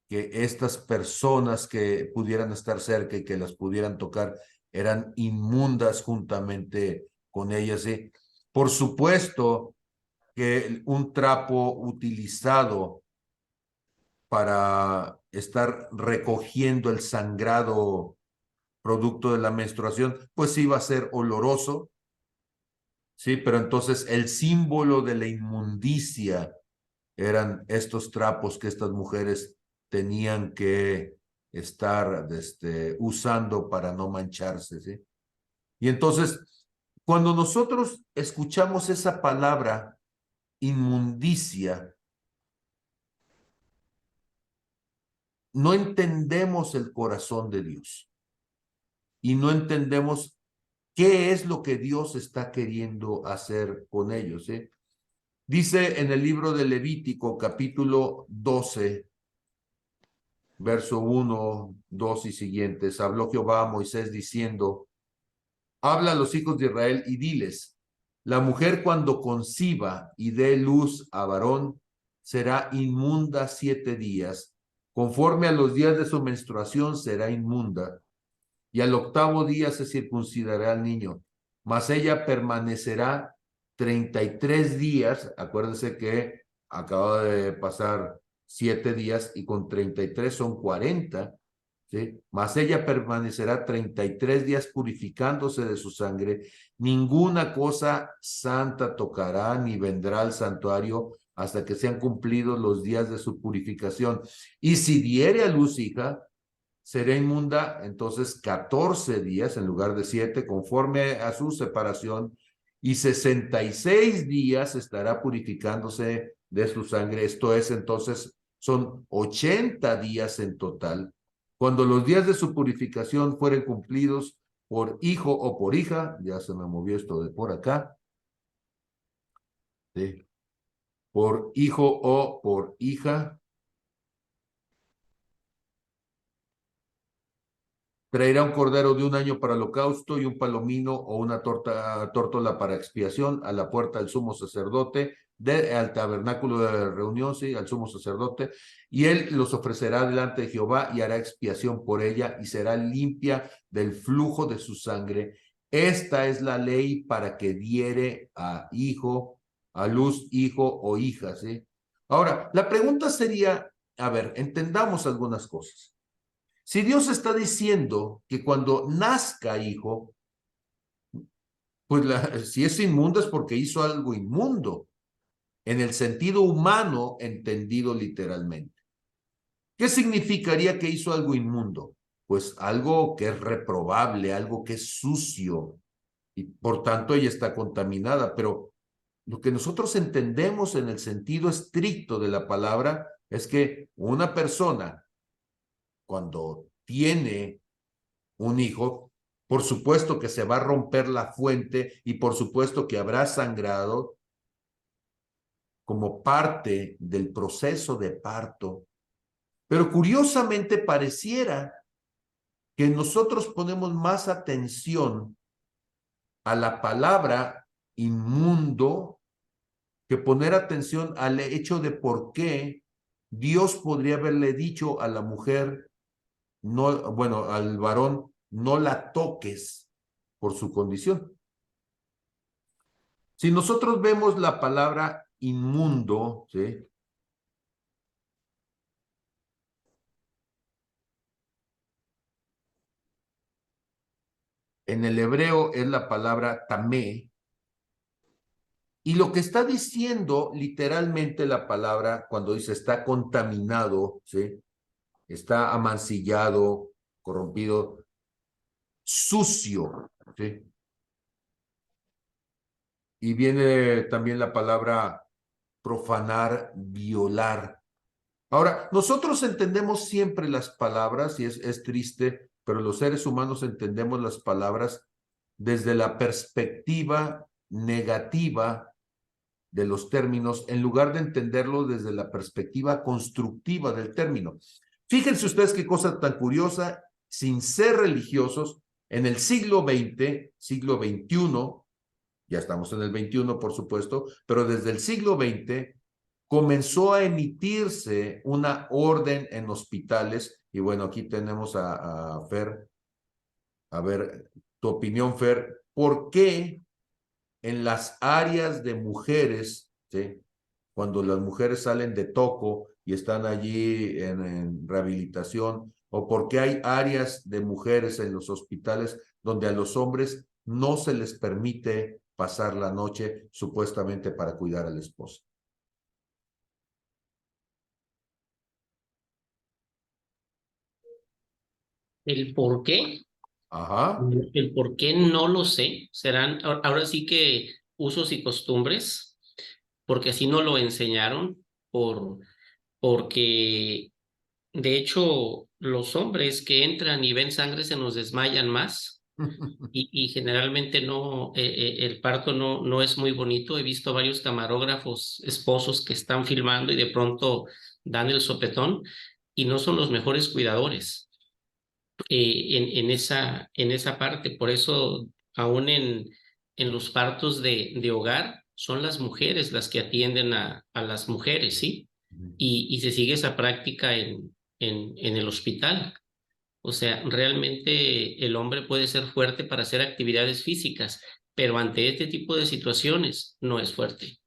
[SPEAKER 1] que estas personas que pudieran estar cerca y que las pudieran tocar eran inmundas juntamente con ellas, ¿sí? Por supuesto que un trapo utilizado para estar recogiendo el sangrado producto de la menstruación, pues iba a ser oloroso, ¿sí? Pero entonces el símbolo de la inmundicia eran estos trapos que estas mujeres tenían que estar usando para no mancharse, ¿sí? Y entonces, cuando nosotros escuchamos esa palabra inmundicia, no entendemos el corazón de Dios y no entendemos qué es lo que Dios está queriendo hacer con ellos, ¿sí? Dice en el libro de Levítico, capítulo 12, verso 1, 2 y siguientes, habló Jehová a Moisés diciendo, habla a los hijos de Israel y diles, la mujer cuando conciba y dé luz a varón, será inmunda 7 días, conforme a los días de su menstruación será inmunda, y al 8º día se circuncidará al niño, mas ella permanecerá 33 días, acuérdense que acaba de pasar 7 días y con 33 son 40, ¿sí? Mas ella permanecerá 33 días purificándose de su sangre, ninguna cosa santa tocará ni vendrá al santuario hasta que sean cumplidos los días de su purificación. Y si diere a luz hija, será inmunda entonces 14 días en lugar de 7, conforme a su separación, y 66 días estará purificándose de su sangre. Esto es, entonces, son 80 días en total. Cuando los días de su purificación fueren cumplidos por hijo o por hija, ya se me movió esto de por acá, ¿sí? Por hijo o por hija, traerá un cordero de 1 año para holocausto y un palomino o una tórtola para expiación a la puerta del sumo sacerdote, al tabernáculo de reunión, sí, al sumo sacerdote, y él los ofrecerá delante de Jehová y hará expiación por ella y será limpia del flujo de su sangre. Esta es la ley para que diere a luz hijo o hija, ¿sí? Ahora, la pregunta sería, a ver, entendamos algunas cosas. Si Dios está diciendo que cuando nazca hijo, pues si es inmundo es porque hizo algo inmundo, en el sentido humano entendido literalmente. ¿Qué significaría que hizo algo inmundo? Pues algo que es reprobable, algo que es sucio, y por tanto ella está contaminada, pero lo que nosotros entendemos en el sentido estricto de la palabra es que una persona, cuando tiene un hijo, por supuesto que se va a romper la fuente y por supuesto que habrá sangrado como parte del proceso de parto. Pero curiosamente pareciera que nosotros ponemos más atención a la palabra inmundo que poner atención al hecho de por qué Dios podría haberle dicho a la mujer, no, bueno, al varón, no la toques por su condición. Si nosotros vemos la palabra inmundo, ¿sí? En el hebreo es la palabra tamé, y lo que está diciendo literalmente la palabra cuando dice está contaminado, ¿sí? Está amancillado, corrompido, sucio, ¿sí? Y viene también la palabra profanar, violar. Ahora, nosotros entendemos siempre las palabras, y es triste, pero los seres humanos entendemos las palabras desde la perspectiva negativa de los términos, en lugar de entenderlo desde la perspectiva constructiva del término. Fíjense ustedes qué cosa tan curiosa, sin ser religiosos, en el siglo XX, siglo XXI, ya estamos en el XXI, por supuesto, pero desde el siglo XX comenzó a emitirse una orden en hospitales, y bueno, aquí tenemos a Fer, a ver, tu opinión, Fer, ¿por qué en las áreas de mujeres, ¿sí? Cuando las mujeres salen de toco y están allí en rehabilitación o por qué hay áreas de mujeres en los hospitales donde a los hombres no se les permite pasar la noche supuestamente para cuidar a la esposa.
[SPEAKER 3] El por qué,
[SPEAKER 1] Ajá.
[SPEAKER 3] el por qué no lo sé. Serán ahora sí que usos y costumbres, porque así no lo enseñaron, porque de hecho los hombres que entran y ven sangre se nos desmayan más. Y generalmente no, el parto no es muy bonito. He visto varios camarógrafos, esposos que están filmando y de pronto dan el sopetón y no son los mejores cuidadores en esa parte. Por eso, aún en los partos de hogar, son las mujeres las que atienden a las mujeres, ¿sí? Y se sigue esa práctica en el hospital. O sea, realmente el hombre puede ser fuerte para hacer actividades físicas, pero ante este tipo de situaciones no es fuerte.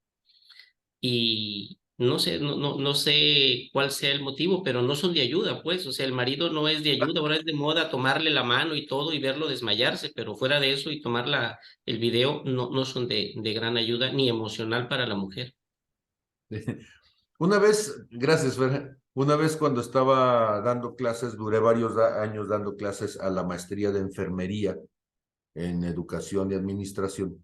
[SPEAKER 3] Y no sé cuál sea el motivo, pero no son de ayuda, pues. O sea, el marido no es de ayuda, ahora es de moda tomarle la mano y todo y verlo desmayarse, pero fuera de eso y tomar el video no son de gran ayuda ni emocional para la mujer.
[SPEAKER 1] Una vez, gracias, Fer. Una vez cuando estaba dando clases, duré varios años dando clases a la maestría de enfermería en educación y administración.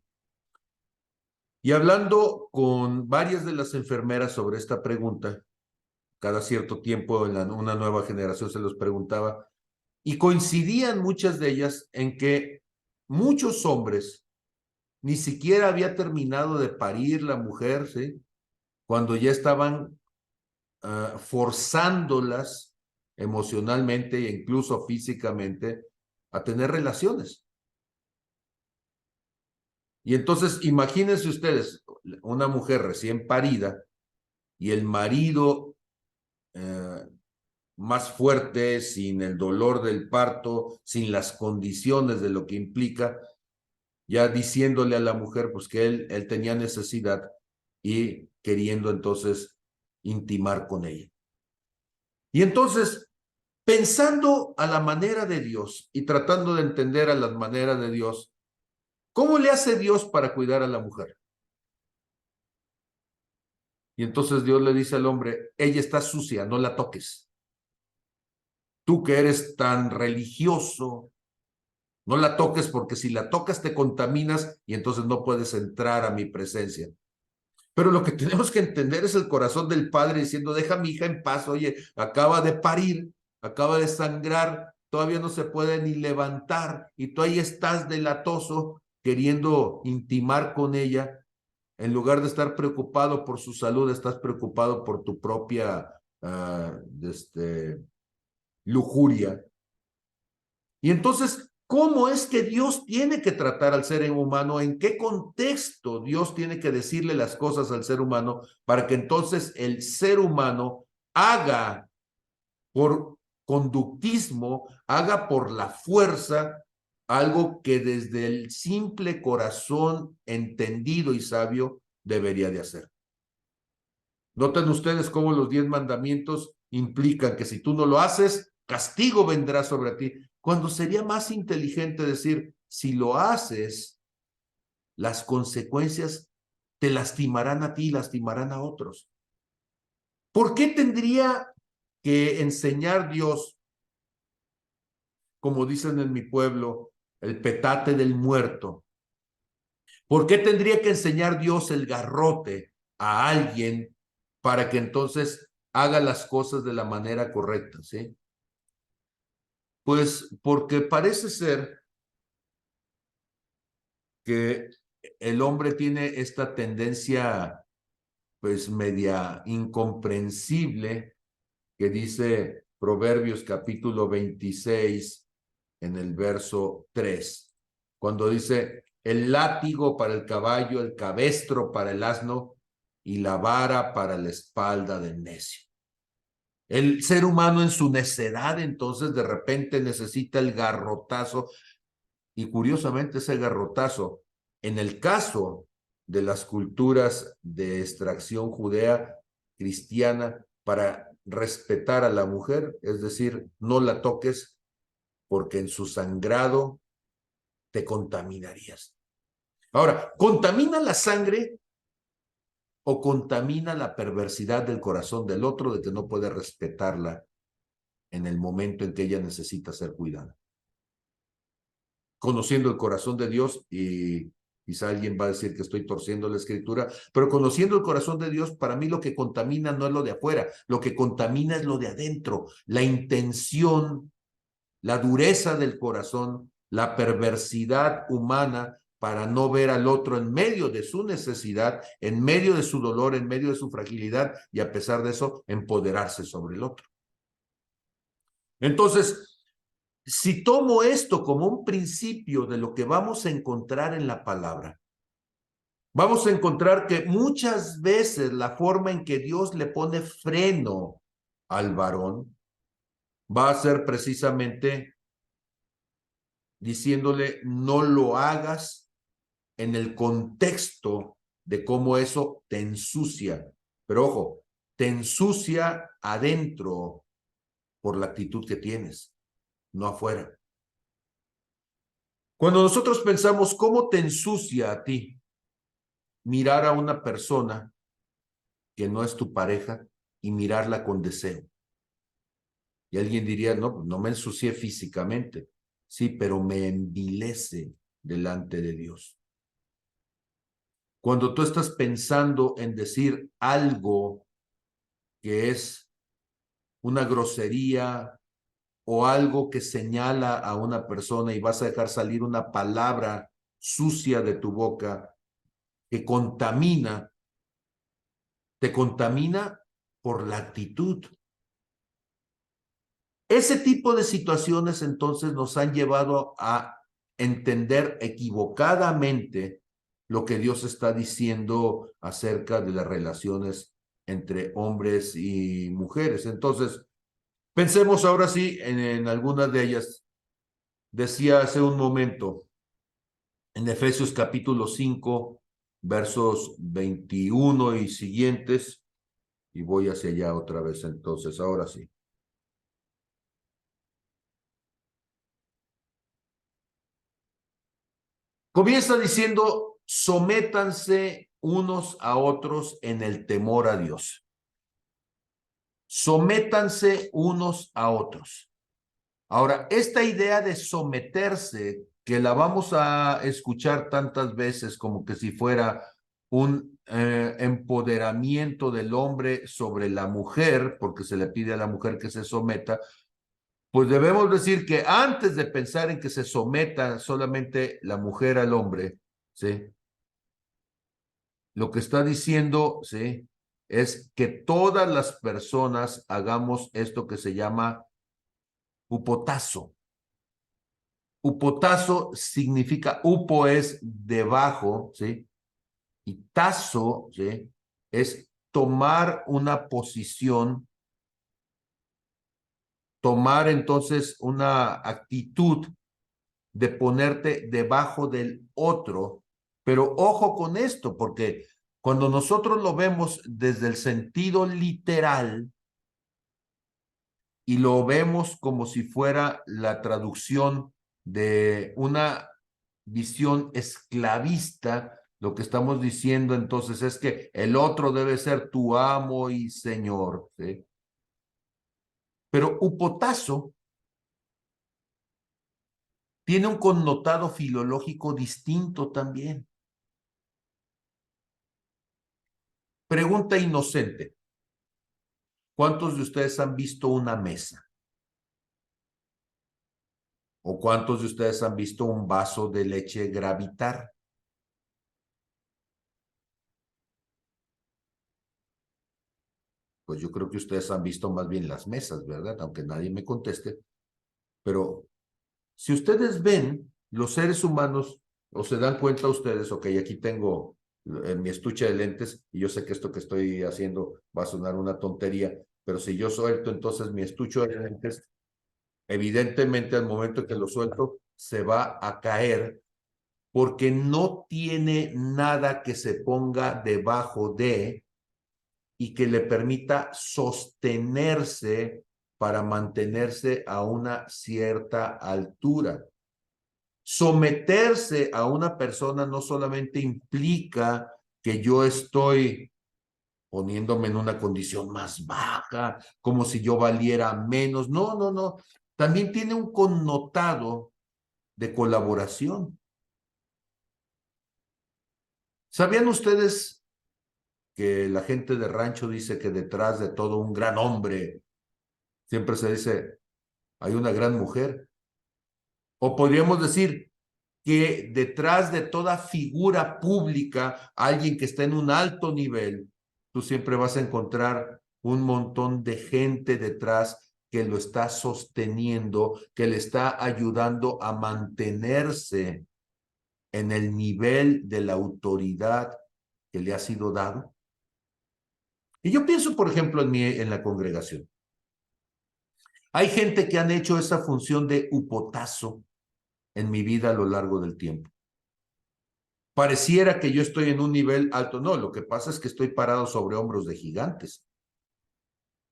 [SPEAKER 1] Y hablando con varias de las enfermeras sobre esta pregunta, cada cierto tiempo en una nueva generación se los preguntaba, y coincidían muchas de ellas en que muchos hombres ni siquiera había terminado de parir la mujer, ¿sí? Cuando ya estaban forzándolas emocionalmente e incluso físicamente a tener relaciones. Y entonces imagínense ustedes, una mujer recién parida y el marido más fuerte, sin el dolor del parto, sin las condiciones de lo que implica, ya diciéndole a la mujer pues que él tenía necesidad y queriendo entonces intimar con ella. Y entonces, pensando a la manera de Dios y tratando de entender a la manera de Dios, ¿cómo le hace Dios para cuidar a la mujer? Y entonces Dios le dice al hombre, ella está sucia, no la toques. Tú que eres tan religioso, no la toques porque si la tocas te contaminas y entonces no puedes entrar a mi presencia. Pero lo que tenemos que entender es el corazón del padre diciendo, deja a mi hija en paz, oye, acaba de parir, acaba de sangrar, todavía no se puede ni levantar y tú ahí estás de latoso queriendo intimar con ella. En lugar de estar preocupado por su salud, estás preocupado por tu propia lujuria. Y entonces, ¿cómo es que Dios tiene que tratar al ser humano? ¿En qué contexto Dios tiene que decirle las cosas al ser humano para que entonces el ser humano haga por conductismo, haga por la fuerza algo que desde el simple corazón entendido y sabio debería de hacer? Noten ustedes cómo los 10 mandamientos implican que si tú no lo haces, castigo vendrá sobre ti. Cuando sería más inteligente decir, si lo haces, las consecuencias te lastimarán a ti y lastimarán a otros. ¿Por qué tendría que enseñar Dios, como dicen en mi pueblo, el petate del muerto? ¿Por qué tendría que enseñar Dios el garrote a alguien para que entonces haga las cosas de la manera correcta, ¿sí? Pues porque parece ser que el hombre tiene esta tendencia, pues media incomprensible, que dice Proverbios capítulo 26 en el verso 3, cuando dice, el látigo para el caballo, el cabestro para el asno y la vara para la espalda del necio. El ser humano en su necedad entonces de repente necesita el garrotazo y curiosamente ese garrotazo, en el caso de las culturas de extracción judea cristiana, para respetar a la mujer, es decir, no la toques porque en su sangrado te contaminarías. Ahora, ¿contamina la sangre o contamina la perversidad del corazón del otro de que no puede respetarla en el momento en que ella necesita ser cuidada? Conociendo el corazón de Dios, y quizá alguien va a decir que estoy torciendo la escritura, pero conociendo el corazón de Dios, para mí lo que contamina no es lo de afuera, lo que contamina es lo de adentro, la intención, la dureza del corazón, la perversidad humana para no ver al otro en medio de su necesidad, en medio de su dolor, en medio de su fragilidad, y a pesar de eso, empoderarse sobre el otro. Entonces, si tomo esto como un principio de lo que vamos a encontrar en la palabra, vamos a encontrar que muchas veces la forma en que Dios le pone freno al varón va a ser precisamente diciéndole no lo hagas en el contexto de cómo eso te ensucia. Pero ojo, te ensucia adentro por la actitud que tienes, no afuera. Cuando nosotros pensamos cómo te ensucia a ti mirar a una persona que no es tu pareja y mirarla con deseo. Y alguien diría, no, no me ensucié físicamente, sí, pero me envilece delante de Dios. Cuando tú estás pensando en decir algo que es una grosería o algo que señala a una persona y vas a dejar salir una palabra sucia de tu boca que contamina, te contamina por la actitud. Ese tipo de situaciones entonces nos han llevado a entender equivocadamente lo que Dios está diciendo acerca de las relaciones entre hombres y mujeres. Entonces, pensemos ahora sí en algunas de ellas. Decía hace un momento, en Efesios capítulo 5, versos 21 y siguientes, y voy hacia allá otra vez entonces, ahora sí. Comienza diciendo, sométanse unos a otros en el temor a Dios. Sométanse unos a otros. Ahora, esta idea de someterse, que la vamos a escuchar tantas veces como que si fuera un empoderamiento del hombre sobre la mujer, porque se le pide a la mujer que se someta, pues debemos decir que antes de pensar en que se someta solamente la mujer al hombre, ¿sí? Lo que está diciendo, ¿sí? Es que todas las personas hagamos esto que se llama upotazo. Upotazo significa, upo es debajo, ¿sí? Y tazo, ¿sí? Es tomar una posición, tomar entonces una actitud de ponerte debajo del otro. Pero ojo con esto, porque cuando nosotros lo vemos desde el sentido literal y lo vemos como si fuera la traducción de una visión esclavista, lo que estamos diciendo entonces es que el otro debe ser tu amo y señor, ¿sí? Pero upotazo tiene un connotado filológico distinto también. Pregunta inocente. ¿Cuántos de ustedes han visto una mesa? ¿O cuántos de ustedes han visto un vaso de leche gravitar? Pues yo creo que ustedes han visto más bien las mesas, ¿verdad? Aunque nadie me conteste. Pero si ustedes ven, los seres humanos, o se dan cuenta ustedes, ok, aquí tengo mi estuche de lentes, y yo sé que esto que estoy haciendo va a sonar una tontería, pero si yo suelto entonces mi estuche de lentes, evidentemente al momento que lo suelto, se va a caer porque no tiene nada que se ponga debajo de y que le permita sostenerse para mantenerse a una cierta altura. Someterse a una persona no solamente implica que yo estoy poniéndome en una condición más baja, como si yo valiera menos. No, no, no. También tiene un connotado de colaboración. ¿Sabían ustedes que la gente de rancho dice que detrás de todo un gran hombre, siempre se dice, hay una gran mujer? O podríamos decir que detrás de toda figura pública, alguien que está en un alto nivel, tú siempre vas a encontrar un montón de gente detrás que lo está sosteniendo, que le está ayudando a mantenerse en el nivel de la autoridad que le ha sido dado. Y yo pienso, por ejemplo, en la congregación. Hay gente que han hecho esa función de upotazo en mi vida a lo largo del tiempo. Pareciera que yo estoy en un nivel alto. No, lo que pasa es que estoy parado sobre hombros de gigantes.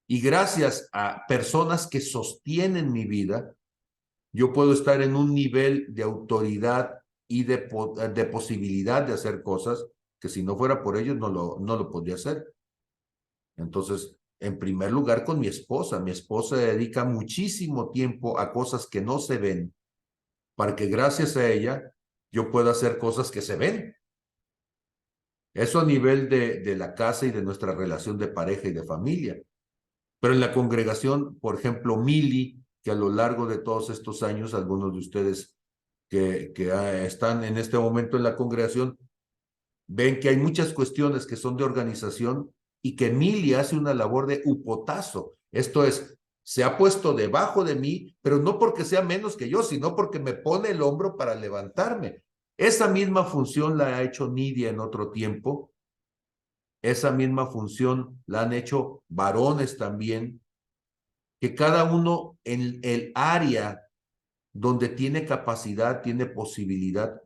[SPEAKER 1] Y gracias a personas que sostienen mi vida, yo puedo estar en un nivel de autoridad y de posibilidad de hacer cosas que si no fuera por ellos no lo podría hacer. Entonces, en primer lugar, con mi esposa dedica muchísimo tiempo a cosas que no se ven, para que gracias a ella yo pueda hacer cosas que se ven. Eso a nivel de la casa y de nuestra relación de pareja y de familia. Pero en la congregación, por ejemplo, Mili, que a lo largo de todos estos años, algunos de ustedes que están en este momento en la congregación, ven que hay muchas cuestiones que son de organización y que Mili hace una labor de upotazo. Esto es, se ha puesto debajo de mí, pero no porque sea menos que yo, sino porque me pone el hombro para levantarme. Esa misma función la ha hecho Nidia en otro tiempo. Esa misma función la han hecho varones también, que cada uno en el área donde tiene capacidad, tiene posibilidad,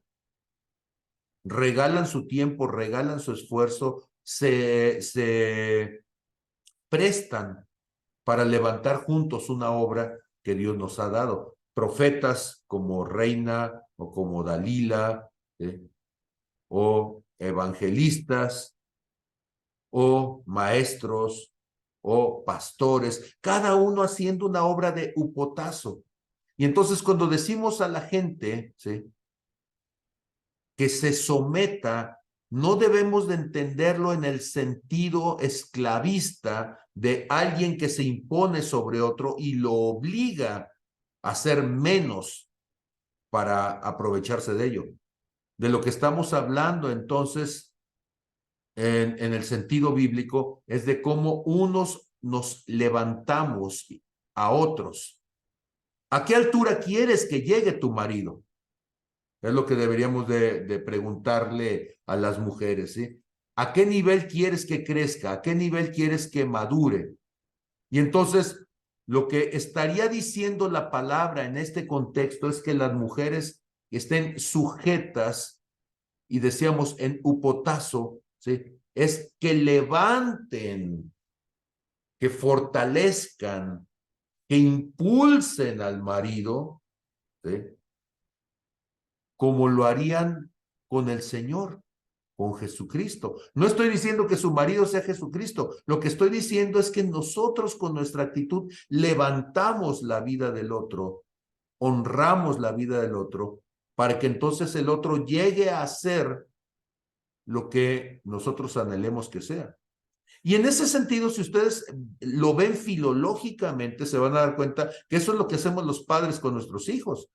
[SPEAKER 1] regalan su tiempo, regalan su esfuerzo, se prestan para levantar juntos una obra que Dios nos ha dado. Profetas como Reina o como Dalila, o evangelistas, o maestros, o pastores, cada uno haciendo una obra de upotazo. Y entonces cuando decimos a la gente, ¿sí?, que se someta, no debemos de entenderlo en el sentido esclavista de alguien que se impone sobre otro y lo obliga a ser menos para aprovecharse de ello. De lo que estamos hablando entonces en el sentido bíblico es de cómo unos nos levantamos a otros. ¿A qué altura quieres que llegue tu marido? Es lo que deberíamos de preguntarle a las mujeres, ¿sí? ¿A qué nivel quieres que crezca? ¿A qué nivel quieres que madure? Y entonces, lo que estaría diciendo la palabra en este contexto es que las mujeres estén sujetas, y decíamos en upotazo, ¿sí?, es que levanten, que fortalezcan, que impulsen al marido, ¿sí?, como lo harían con el Señor, con Jesucristo. No estoy diciendo que su marido sea Jesucristo. Lo que estoy diciendo es que nosotros con nuestra actitud levantamos la vida del otro, honramos la vida del otro, para que entonces el otro llegue a ser lo que nosotros anhelemos que sea. Y en ese sentido, si ustedes lo ven filológicamente, se van a dar cuenta que eso es lo que hacemos los padres con nuestros hijos.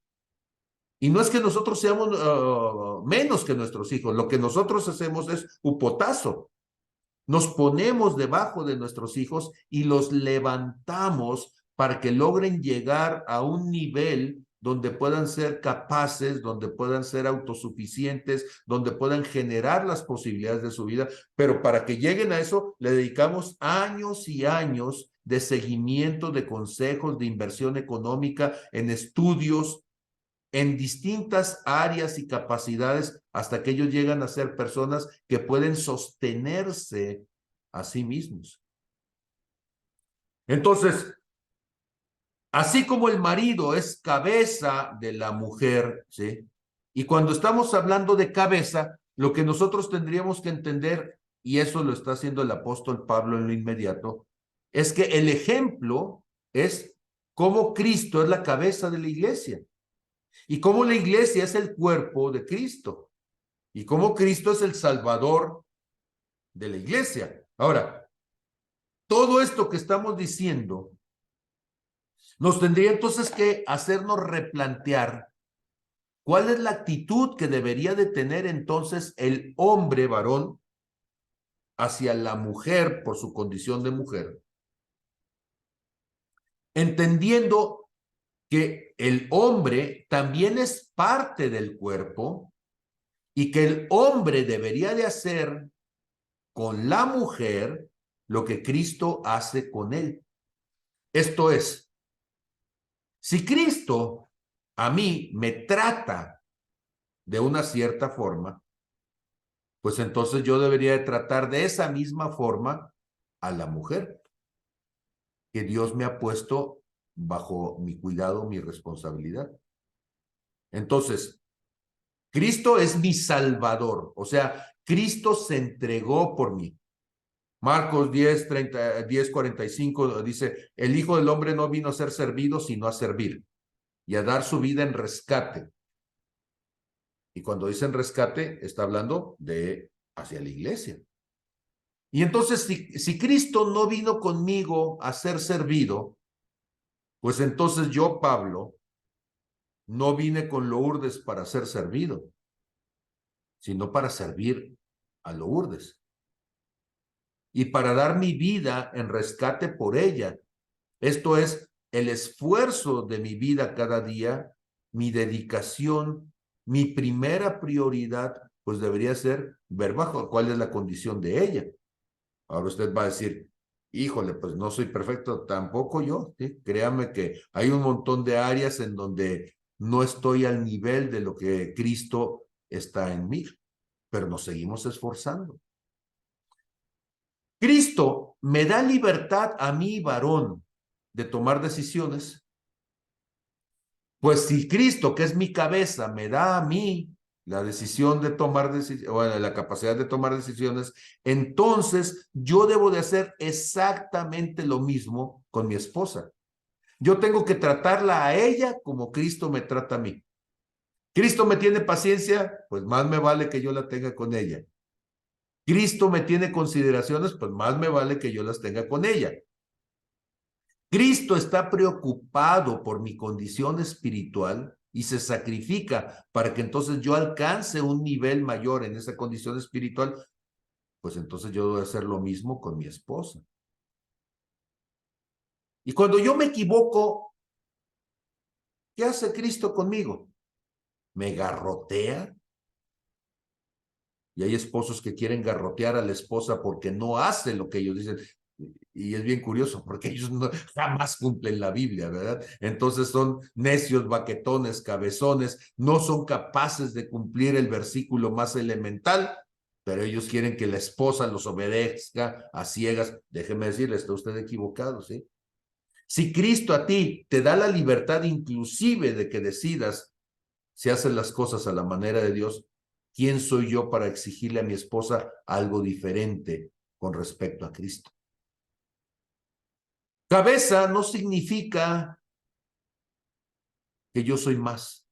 [SPEAKER 1] Y no es que nosotros seamos menos que nuestros hijos, lo que nosotros hacemos es upotazo. Nos ponemos debajo de nuestros hijos y los levantamos para que logren llegar a un nivel donde puedan ser capaces, donde puedan ser autosuficientes, donde puedan generar las posibilidades de su vida, pero para que lleguen a eso le dedicamos años y años de seguimiento, de consejos, de inversión económica, en estudios, en distintas áreas y capacidades, hasta que ellos llegan a ser personas que pueden sostenerse a sí mismos. Entonces, así como el marido es cabeza de la mujer, ¿sí? Y cuando estamos hablando de cabeza, lo que nosotros tendríamos que entender, y eso lo está haciendo el apóstol Pablo en lo inmediato, es que el ejemplo es cómo Cristo es la cabeza de la iglesia y cómo la iglesia es el cuerpo de Cristo y cómo Cristo es el salvador de la iglesia. Ahora, todo esto que estamos diciendo nos tendría entonces que hacernos replantear cuál es la actitud que debería de tener entonces el hombre varón hacia la mujer por su condición de mujer, entendiendo que el hombre también es parte del cuerpo y que el hombre debería de hacer con la mujer lo que Cristo hace con él. Esto es, si Cristo a mí me trata de una cierta forma, pues entonces yo debería de tratar de esa misma forma a la mujer que Dios me ha puesto bajo mi cuidado, mi responsabilidad. Entonces, Cristo es mi salvador, o sea, Cristo se entregó por mí. Marcos 10:45 dice, el Hijo del Hombre no vino a ser servido, sino a servir y a dar su vida en rescate. Y cuando dice en rescate, está hablando de hacia la iglesia. Y entonces, si Cristo no vino conmigo a ser servido, pues entonces yo, Pablo, no vine con Lourdes para ser servido, sino para servir a Lourdes y para dar mi vida en rescate por ella. Esto es el esfuerzo de mi vida cada día, mi dedicación, mi primera prioridad, pues debería ser ver bajo cuál es la condición de ella. Ahora usted va a decir, híjole, pues no soy perfecto, tampoco yo, ¿sí? Créame que hay un montón de áreas en donde no estoy al nivel de lo que Cristo está en mí, pero nos seguimos esforzando. Cristo me da libertad a mí, varón, de tomar decisiones. Pues si Cristo, que es mi cabeza, me da a mí la decisión de tomar decisiones, o la capacidad de tomar decisiones, entonces yo debo de hacer exactamente lo mismo con mi esposa. Yo tengo que tratarla a ella como Cristo me trata a mí. Cristo me tiene paciencia, pues más me vale que yo la tenga con ella. Cristo me tiene consideraciones, pues más me vale que yo las tenga con ella. Cristo está preocupado por mi condición espiritual y se sacrifica para que entonces yo alcance un nivel mayor en esa condición espiritual, pues entonces yo debo hacer lo mismo con mi esposa. Y cuando yo me equivoco, ¿qué hace Cristo conmigo? ¿Me garrotea? Y hay esposos que quieren garrotear a la esposa porque no hace lo que ellos dicen. Y es bien curioso porque ellos no, jamás cumplen la Biblia, ¿verdad? Entonces son necios, baquetones, cabezones, no son capaces de cumplir el versículo más elemental, pero ellos quieren que la esposa los obedezca a ciegas. Déjeme decirle, está usted equivocado, ¿sí? Si Cristo a ti te da la libertad inclusive de que decidas si haces las cosas a la manera de Dios, ¿quién soy yo para exigirle a mi esposa algo diferente con respecto a Cristo? Cabeza no significa que yo soy más.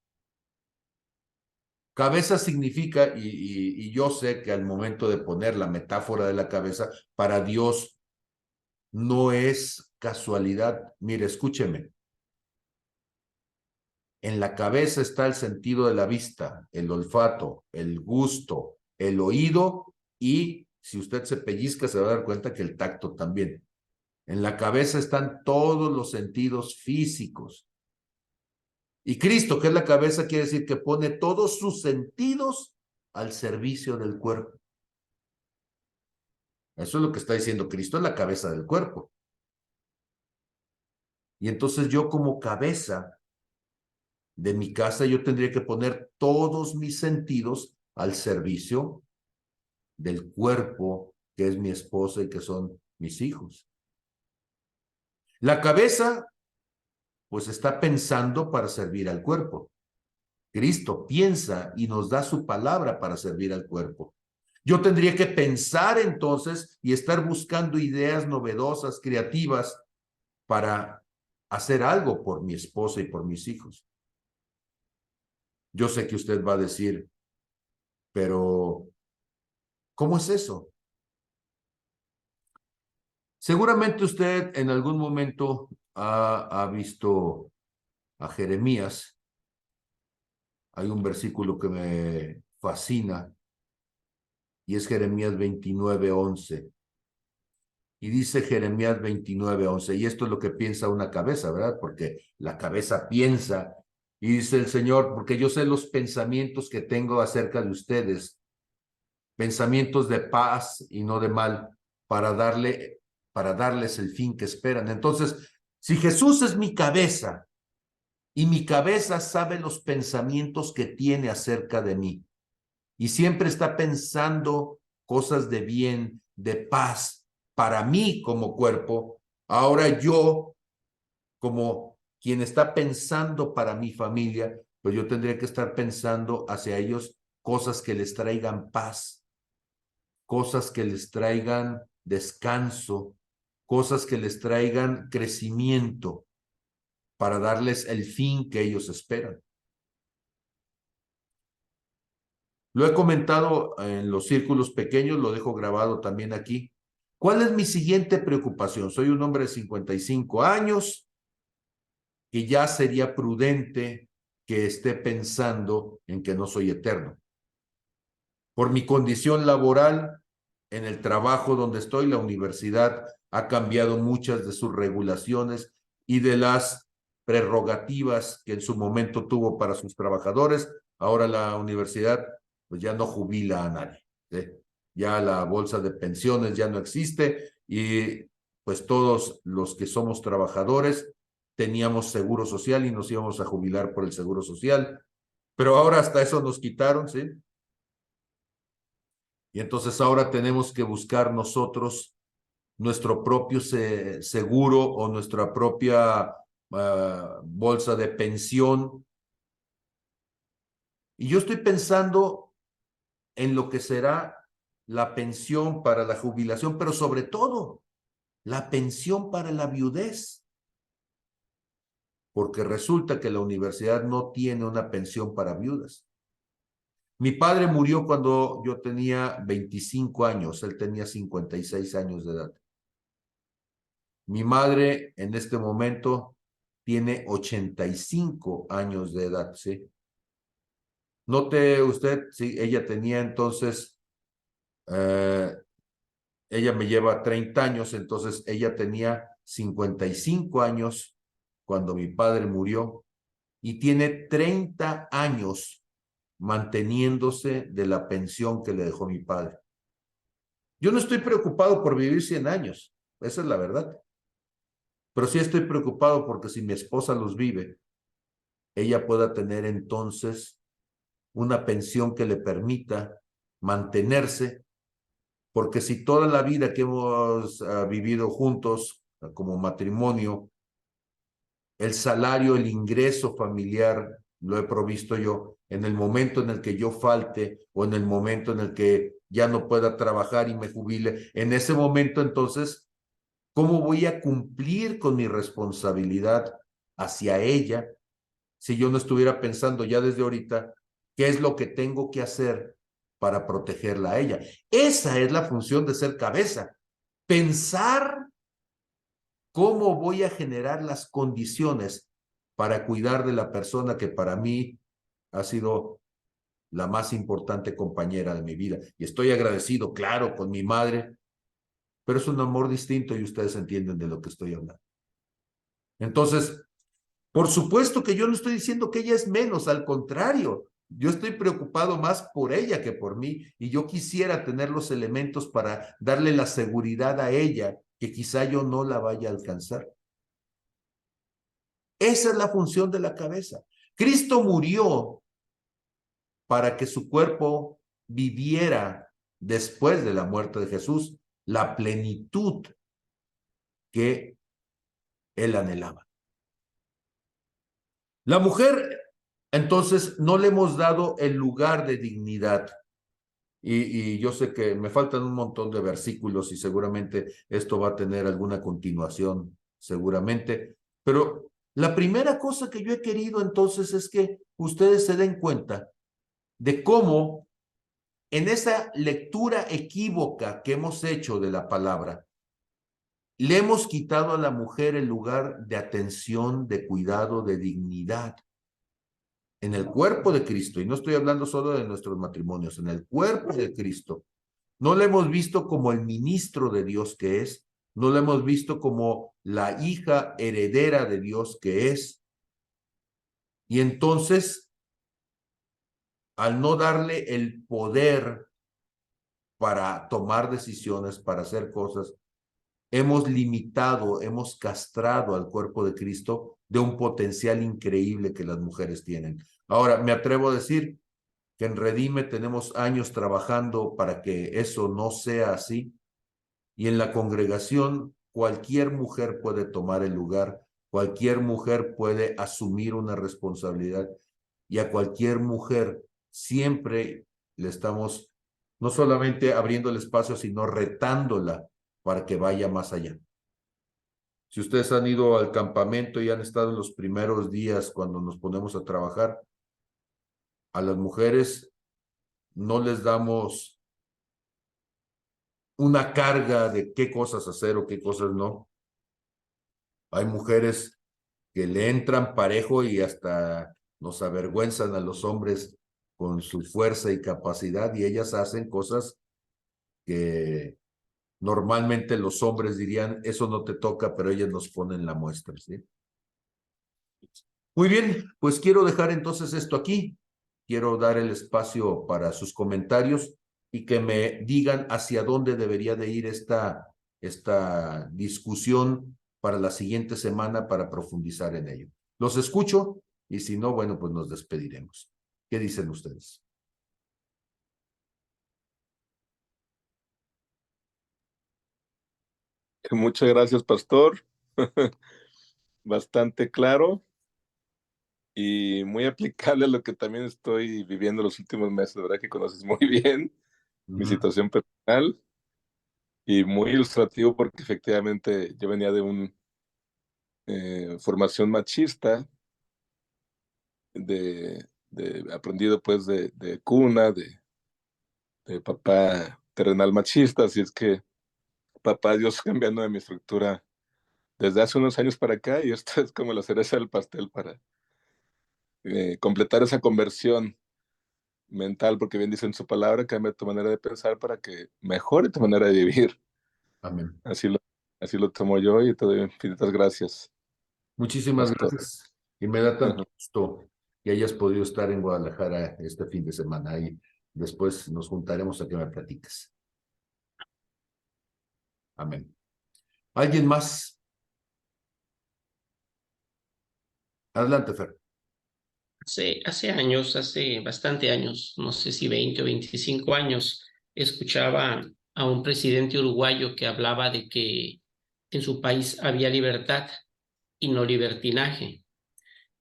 [SPEAKER 1] Cabeza significa, y yo sé que al momento de poner la metáfora de la cabeza, para Dios no es casualidad. Mire, escúcheme. En la cabeza está el sentido de la vista, el olfato, el gusto, el oído y si usted se pellizca se va a dar cuenta que el tacto también. En la cabeza están todos los sentidos físicos. Y Cristo, que es la cabeza, quiere decir que pone todos sus sentidos al servicio del cuerpo. Eso es lo que está diciendo Cristo, es la cabeza del cuerpo. Y entonces yo como cabeza de mi casa, yo tendría que poner todos mis sentidos al servicio del cuerpo que es mi esposa y que son mis hijos. La cabeza, pues está pensando para servir al cuerpo. Cristo piensa y nos da su palabra para servir al cuerpo. Yo tendría que pensar entonces y estar buscando ideas novedosas, creativas, para hacer algo por mi esposa y por mis hijos. Yo sé que usted va a decir, pero ¿cómo es eso? Seguramente usted en algún momento ha visto a Jeremías. Hay un versículo que me fascina y es Jeremías 29:11. Y dice Jeremías 29:11, y esto es lo que piensa una cabeza, ¿verdad? Porque la cabeza piensa, y dice el Señor, porque yo sé los pensamientos que tengo acerca de ustedes, pensamientos de paz y no de mal, para darles el fin que esperan. Entonces, si Jesús es mi cabeza, y mi cabeza sabe los pensamientos que tiene acerca de mí, y siempre está pensando cosas de bien, de paz, para mí como cuerpo, ahora yo, como quien está pensando para mi familia, pues yo tendría que estar pensando hacia ellos cosas que les traigan paz, cosas que les traigan descanso, cosas que les traigan crecimiento para darles el fin que ellos esperan. Lo he comentado en los círculos pequeños, lo dejo grabado también aquí. ¿Cuál es mi siguiente preocupación? Soy un hombre de 55 años y ya sería prudente que esté pensando en que no soy eterno. Por mi condición laboral, en el trabajo donde estoy, la universidad ha cambiado muchas de sus regulaciones y de las prerrogativas que en su momento tuvo para sus trabajadores. Ahora la universidad pues ya no jubila a nadie, ¿sí? Ya la bolsa de pensiones ya no existe y pues todos los que somos trabajadores teníamos seguro social y nos íbamos a jubilar por el seguro social, pero ahora hasta eso nos quitaron, ¿sí? Y entonces ahora tenemos que buscar nosotros nuestro propio seguro o nuestra propia bolsa de pensión. Y yo estoy pensando en lo que será la pensión para la jubilación, pero sobre todo la pensión para la viudez. Porque resulta que la universidad no tiene una pensión para viudas. Mi padre murió cuando yo tenía 25 años, él tenía 56 años de edad. Mi madre en este momento tiene 85 años de edad, ¿sí? Note usted, sí, ella tenía entonces, ella me lleva 30 años, entonces ella tenía 55 años cuando mi padre murió y tiene 30 años manteniéndose de la pensión que le dejó mi padre. Yo no estoy preocupado por vivir 100 años, esa es la verdad. Pero sí estoy preocupado porque si mi esposa los vive, ella pueda tener entonces una pensión que le permita mantenerse, porque si toda la vida que hemos vivido juntos como matrimonio, el salario, el ingreso familiar lo he provisto yo, en el momento en el que yo falte o en el momento en el que ya no pueda trabajar y me jubile, en ese momento entonces, ¿cómo voy a cumplir con mi responsabilidad hacia ella si yo no estuviera pensando ya desde ahorita qué es lo que tengo que hacer para protegerla a ella? Esa es la función de ser cabeza. Pensar cómo voy a generar las condiciones para cuidar de la persona que para mí ha sido la más importante compañera de mi vida. Y estoy agradecido, claro, con mi madre, pero es un amor distinto y ustedes entienden de lo que estoy hablando. Entonces, por supuesto que yo no estoy diciendo que ella es menos, al contrario, yo estoy preocupado más por ella que por mí y yo quisiera tener los elementos para darle la seguridad a ella que quizá yo no la vaya a alcanzar. Esa es la función de la cabeza. Cristo murió para que su cuerpo viviera después de la muerte de Jesús la plenitud que él anhelaba. La mujer, entonces, no le hemos dado el lugar de dignidad. Y yo sé que me faltan un montón de versículos y seguramente esto va a tener alguna continuación, seguramente. Pero la primera cosa que yo he querido entonces es que ustedes se den cuenta de cómo en esa lectura equívoca que hemos hecho de la palabra, le hemos quitado a la mujer el lugar de atención, de cuidado, de dignidad en el cuerpo de Cristo. Y no estoy hablando solo de nuestros matrimonios, en el cuerpo de Cristo. No le hemos visto como el ministro de Dios que es, no le hemos visto como la hija heredera de Dios que es. Y entonces, al no darle el poder para tomar decisiones, para hacer cosas, hemos limitado, hemos castrado al cuerpo de Cristo de un potencial increíble que las mujeres tienen. Ahora, me atrevo a decir que en Redime tenemos años trabajando para que eso no sea así, y en la congregación cualquier mujer puede tomar el lugar, cualquier mujer puede asumir una responsabilidad, y a cualquier mujer siempre le estamos no solamente abriendo el espacio, sino retándola para que vaya más allá. Si ustedes han ido al campamento y han estado en los primeros días cuando nos ponemos a trabajar, a las mujeres no les damos una carga de qué cosas hacer o qué cosas no. Hay mujeres que le entran parejo y hasta nos avergüenzan a los hombres con su fuerza y capacidad, y ellas hacen cosas que normalmente los hombres dirían, eso no te toca, pero ellas nos ponen la muestra, ¿sí? Muy bien, pues quiero dejar entonces esto aquí. Quiero dar el espacio para sus comentarios y que me digan hacia dónde debería de ir esta discusión para la siguiente semana para profundizar en ello. Los escucho y si no, bueno, pues nos despediremos. ¿Qué dicen ustedes?
[SPEAKER 4] Muchas gracias, pastor. Bastante claro y muy aplicable a lo que también estoy viviendo los últimos meses, ¿verdad? Que conoces muy bien mi situación personal y muy ilustrativo porque efectivamente yo venía de una formación machista, aprendido pues de cuna, de papá terrenal machista, así es que papá Dios cambiando de mi estructura desde hace unos años para acá y esto es como la cereza del pastel para completar esa conversión mental, porque bien dice en su palabra, cambia tu manera de pensar para que mejore tu manera de vivir.
[SPEAKER 1] Amén.
[SPEAKER 4] Así lo tomo yo y te doy infinitas gracias,
[SPEAKER 1] Muchísimas
[SPEAKER 4] pastor.
[SPEAKER 1] gracias. Y me da tanto gusto que hayas podido estar en Guadalajara este fin de semana y después nos juntaremos a que me platiques. Amén. ¿Alguien más? Adelante, Fer.
[SPEAKER 3] Hace años, hace bastante años, no sé si 20 o 25 años, escuchaba a un presidente uruguayo que hablaba de que en su país había libertad y no libertinaje.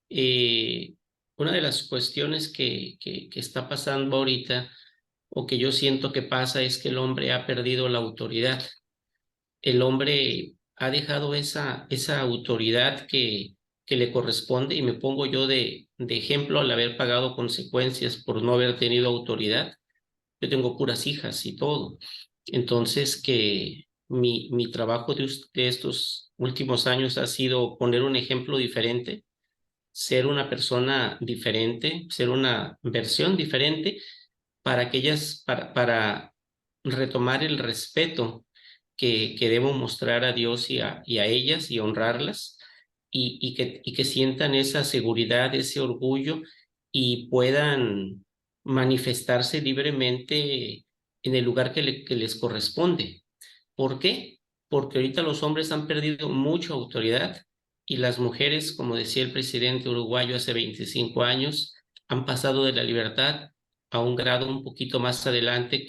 [SPEAKER 3] Eh, una de las cuestiones que está pasando ahorita, o que yo siento que pasa, es que el hombre ha perdido la autoridad. El hombre ha dejado esa autoridad que le corresponde, y me pongo yo de ejemplo al haber pagado consecuencias por no haber tenido autoridad. Yo tengo puras hijas y todo. Entonces, que mi trabajo de estos últimos años ha sido poner un ejemplo diferente, ser una persona diferente, ser una versión diferente para que ellas, para retomar el respeto que debo mostrar a Dios y a ellas, y honrarlas, y que sientan esa seguridad, ese orgullo, y puedan manifestarse libremente en el lugar que les corresponde. ¿Por qué? Porque ahorita los hombres han perdido mucha autoridad, y las mujeres, como decía el presidente uruguayo hace 25 años, han pasado de la libertad a un grado un poquito más adelante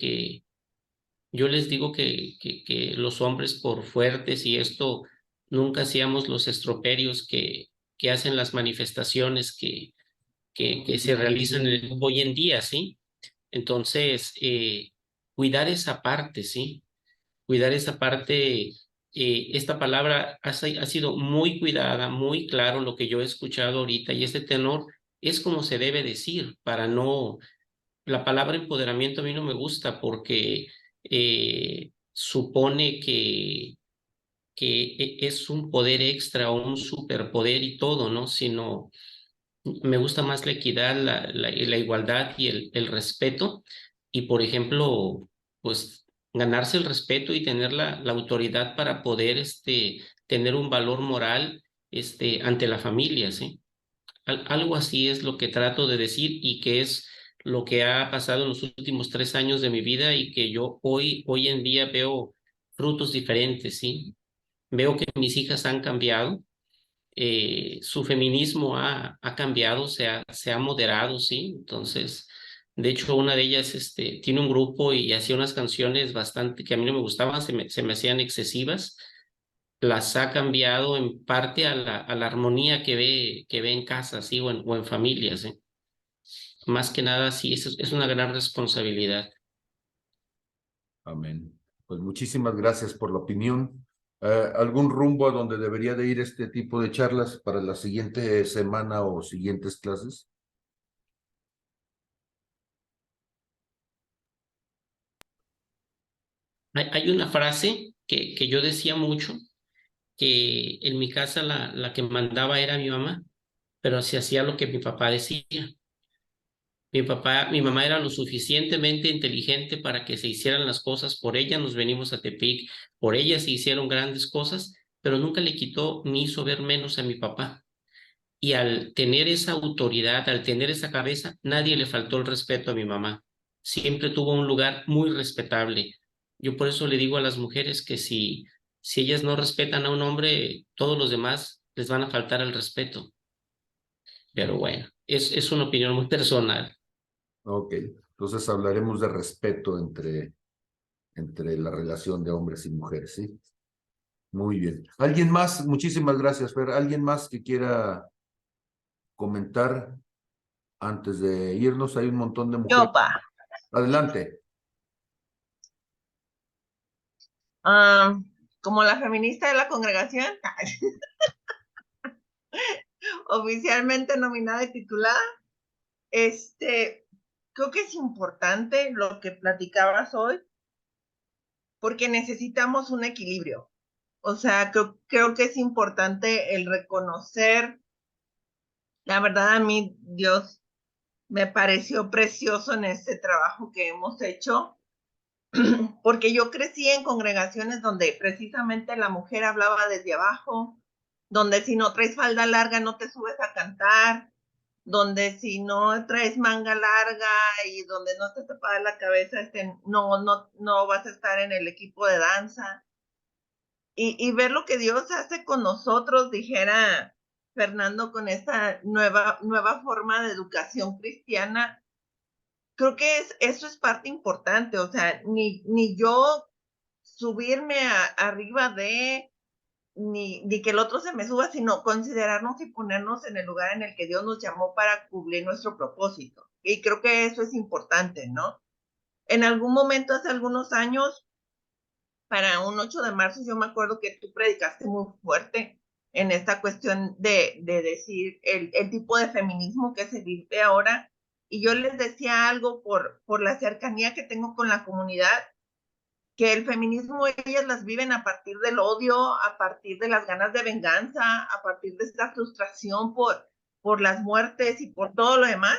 [SPEAKER 3] Yo les digo que los hombres por fuertes y esto nunca hacíamos los estroperios que hacen las manifestaciones que se realizan hoy en día, ¿sí? Entonces, cuidar esa parte, ¿sí? Cuidar esa parte, esta palabra ha sido muy cuidada, muy claro lo que yo he escuchado ahorita y este tenor es como se debe decir para no, la palabra empoderamiento a mí no me gusta porque supone que es un poder extra o un superpoder y todo, ¿no? Sino me gusta más la equidad, la igualdad y el respeto. Y, por ejemplo, pues ganarse el respeto y tener la autoridad para poder tener un valor moral ante la familia, ¿sí? Algo así es lo que trato de decir y que es lo que ha pasado en los últimos 3 años de mi vida y que yo hoy en día veo frutos diferentes, ¿sí? Veo que mis hijas han cambiado, su feminismo ha cambiado, se ha moderado, ¿sí? Entonces, de hecho, una de ellas tiene un grupo y hacía unas canciones bastante que a mí no me gustaban, se me hacían excesivas. Las ha cambiado en parte a la armonía que ve en casa, ¿sí? O en familias, ¿sí? Más que nada, sí, es una gran responsabilidad.
[SPEAKER 1] Amén. Pues muchísimas gracias por la opinión. ¿Algún rumbo a donde debería de ir este tipo de charlas para la siguiente semana o siguientes clases?
[SPEAKER 3] Hay una frase que yo decía mucho, que en mi casa la que mandaba era mi mamá, pero se hacía lo que mi papá decía. Mi mamá era lo suficientemente inteligente para que se hicieran las cosas por ella. Nos venimos a Tepic, por ella se hicieron grandes cosas, pero nunca le quitó ni hizo ver menos a mi papá. Y al tener esa autoridad, al tener esa cabeza, nadie le faltó el respeto a mi mamá. Siempre tuvo un lugar muy respetable. Yo por eso le digo a las mujeres que si ellas no respetan a un hombre, todos los demás les van a faltar el respeto. Pero bueno, es una opinión muy personal.
[SPEAKER 1] Ok, entonces hablaremos de respeto entre la relación de hombres y mujeres, ¿sí? Muy bien. ¿Alguien más? Muchísimas gracias, Fer. ¿Alguien más que quiera comentar antes de irnos? Hay un montón de mujeres.
[SPEAKER 2] Yo, pa.
[SPEAKER 1] Adelante.
[SPEAKER 2] Ah, como la feminista de la congregación, oficialmente nominada y titulada, creo que es importante lo que platicabas hoy, porque necesitamos un equilibrio. O sea, creo que es importante el reconocer, la verdad a mí Dios me pareció precioso en este trabajo que hemos hecho, porque yo crecí en congregaciones donde precisamente la mujer hablaba desde abajo, donde si no traes falda larga no te subes a cantar, donde si no traes manga larga y donde no te tapas la cabeza, no vas a estar en el equipo de danza. Y ver lo que Dios hace con nosotros, dijera Fernando, con esta nueva forma de educación cristiana, creo que eso es parte importante, o sea, ni yo subirme arriba ni que el otro se me suba, sino considerarnos y ponernos en el lugar en el que Dios nos llamó para cumplir nuestro propósito. Y creo que eso es importante, ¿no? En algún momento, hace algunos años, para un 8 de marzo, yo me acuerdo que tú predicaste muy fuerte en esta cuestión de decir el tipo de feminismo que se vive ahora. Y yo les decía algo por la cercanía que tengo con la comunidad, que el feminismo ellas las viven a partir del odio, a partir de las ganas de venganza, a partir de esta frustración por las muertes y por todo lo demás.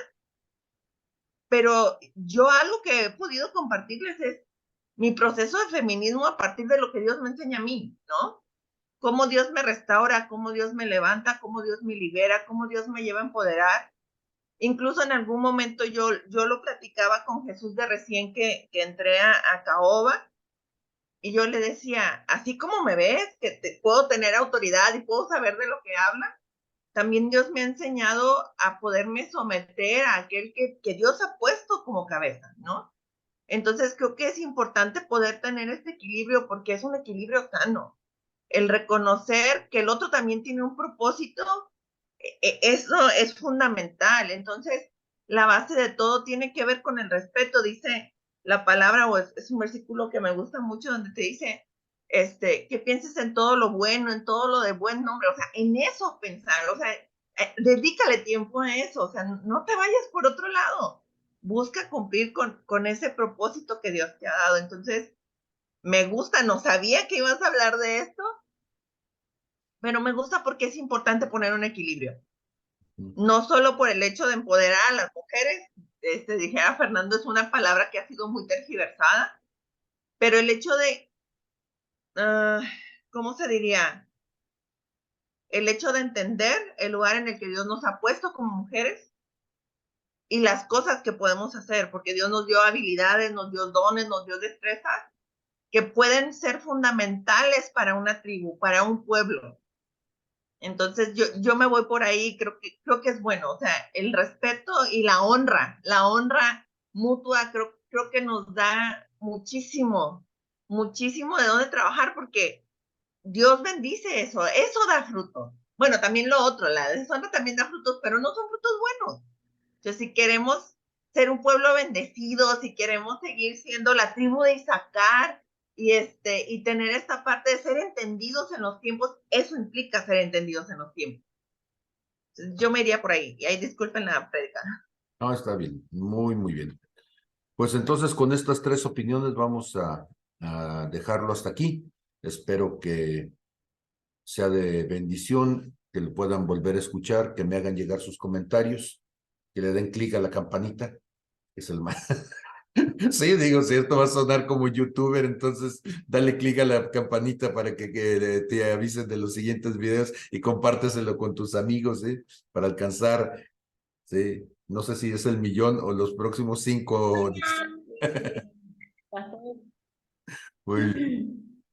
[SPEAKER 2] Pero yo algo que he podido compartirles es mi proceso de feminismo a partir de lo que Dios me enseña a mí, ¿no? Cómo Dios me restaura, cómo Dios me levanta, cómo Dios me libera, cómo Dios me lleva a empoderar. Incluso en algún momento yo lo platicaba con Jesús de recién que entré a Caoba, y yo le decía, así como me ves, que puedo tener autoridad y puedo saber de lo que habla, también Dios me ha enseñado a poderme someter a aquel que Dios ha puesto como cabeza, ¿no? Entonces creo que es importante poder tener este equilibrio porque es un equilibrio sano. El reconocer que el otro también tiene un propósito, eso es fundamental. Entonces, la base de todo tiene que ver con el respeto, dice la palabra, o es un versículo que me gusta mucho donde te dice, que pienses en todo lo bueno, en todo lo de buen nombre, o sea, en eso pensar, o sea, dedícale tiempo a eso, o sea, no te vayas por otro lado, busca cumplir con ese propósito que Dios te ha dado. Entonces, me gusta, no sabía que ibas a hablar de esto, pero me gusta porque es importante poner un equilibrio. No solo por el hecho de empoderar a las mujeres, dije a Fernando, es una palabra que ha sido muy tergiversada, pero el hecho de, ¿cómo se diría? El hecho de entender el lugar en el que Dios nos ha puesto como mujeres y las cosas que podemos hacer, porque Dios nos dio habilidades, nos dio dones, nos dio destrezas que pueden ser fundamentales para una tribu, para un pueblo. Entonces yo me voy por ahí, creo que es bueno, o sea, el respeto y la honra mutua, creo que nos da muchísimo de dónde trabajar, porque Dios bendice eso da fruto. Bueno, también lo otro, la deshonra también da frutos, pero no son frutos buenos. Entonces, si queremos ser un pueblo bendecido, si queremos seguir siendo la tribu de Isaacar, y tener esta parte de ser entendidos en los tiempos, eso implica ser entendidos en los tiempos. Entonces, yo me iría por ahí, y ahí disculpen la prédica.
[SPEAKER 1] No, está bien, muy, muy bien. Pues entonces con estas 3 opiniones vamos a dejarlo hasta aquí. Espero que sea de bendición, que lo puedan volver a escuchar, que me hagan llegar sus comentarios, que le den clic a la campanita, que es el más... Sí, digo, si esto va a sonar como youtuber, entonces dale clic a la campanita para que te avisen de los siguientes videos y compárteselo con tus amigos, ¿sí? Para alcanzar, sí, no sé si es el 1,000,000 o los próximos 5. Muy bien.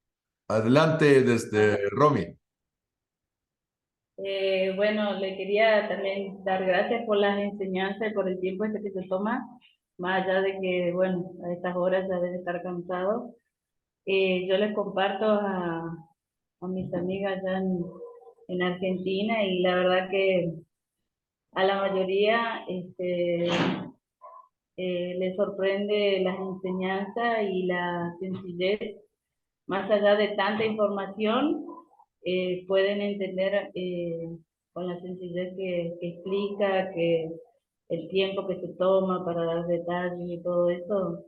[SPEAKER 1] Adelante, desde Romy.
[SPEAKER 5] Bueno, le quería también dar gracias por las enseñanzas y por el tiempo que se toma, más allá de que, bueno, a estas horas ya debe estar cansado. Yo les comparto a mis amigas allá en Argentina, y la verdad que a la mayoría les sorprende las enseñanzas y la sencillez. Más allá de tanta información, pueden entender con la sencillez que explica, que el tiempo que se toma para dar detalles y todo eso,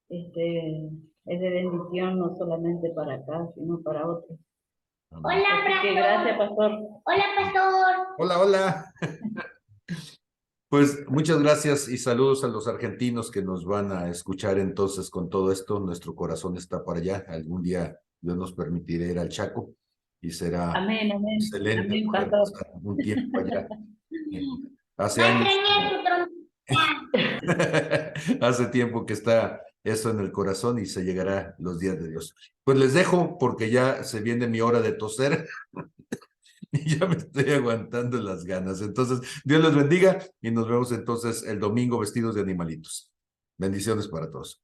[SPEAKER 5] es de bendición no solamente para acá, sino para otros.
[SPEAKER 6] Hola,
[SPEAKER 5] Así que gracias, pastor.
[SPEAKER 6] Hola, pastor.
[SPEAKER 1] Hola, hola. Pues muchas gracias y saludos a los argentinos que nos van a escuchar entonces con todo esto. Nuestro corazón está para allá. Algún día Dios nos permitirá ir al Chaco y será
[SPEAKER 5] Amén, amén.
[SPEAKER 1] excelente
[SPEAKER 5] Amén,
[SPEAKER 1] poder
[SPEAKER 5] pastor.
[SPEAKER 1] pasar un tiempo allá. Hace
[SPEAKER 6] Ya
[SPEAKER 1] años,
[SPEAKER 6] extrañé su trompeta.
[SPEAKER 1] hace tiempo que está eso en el corazón y se llegará los días de Dios. Pues les dejo porque ya se viene mi hora de toser. Y ya me estoy aguantando las ganas. Entonces, Dios les bendiga y nos vemos entonces el domingo vestidos de animalitos. Bendiciones para todos.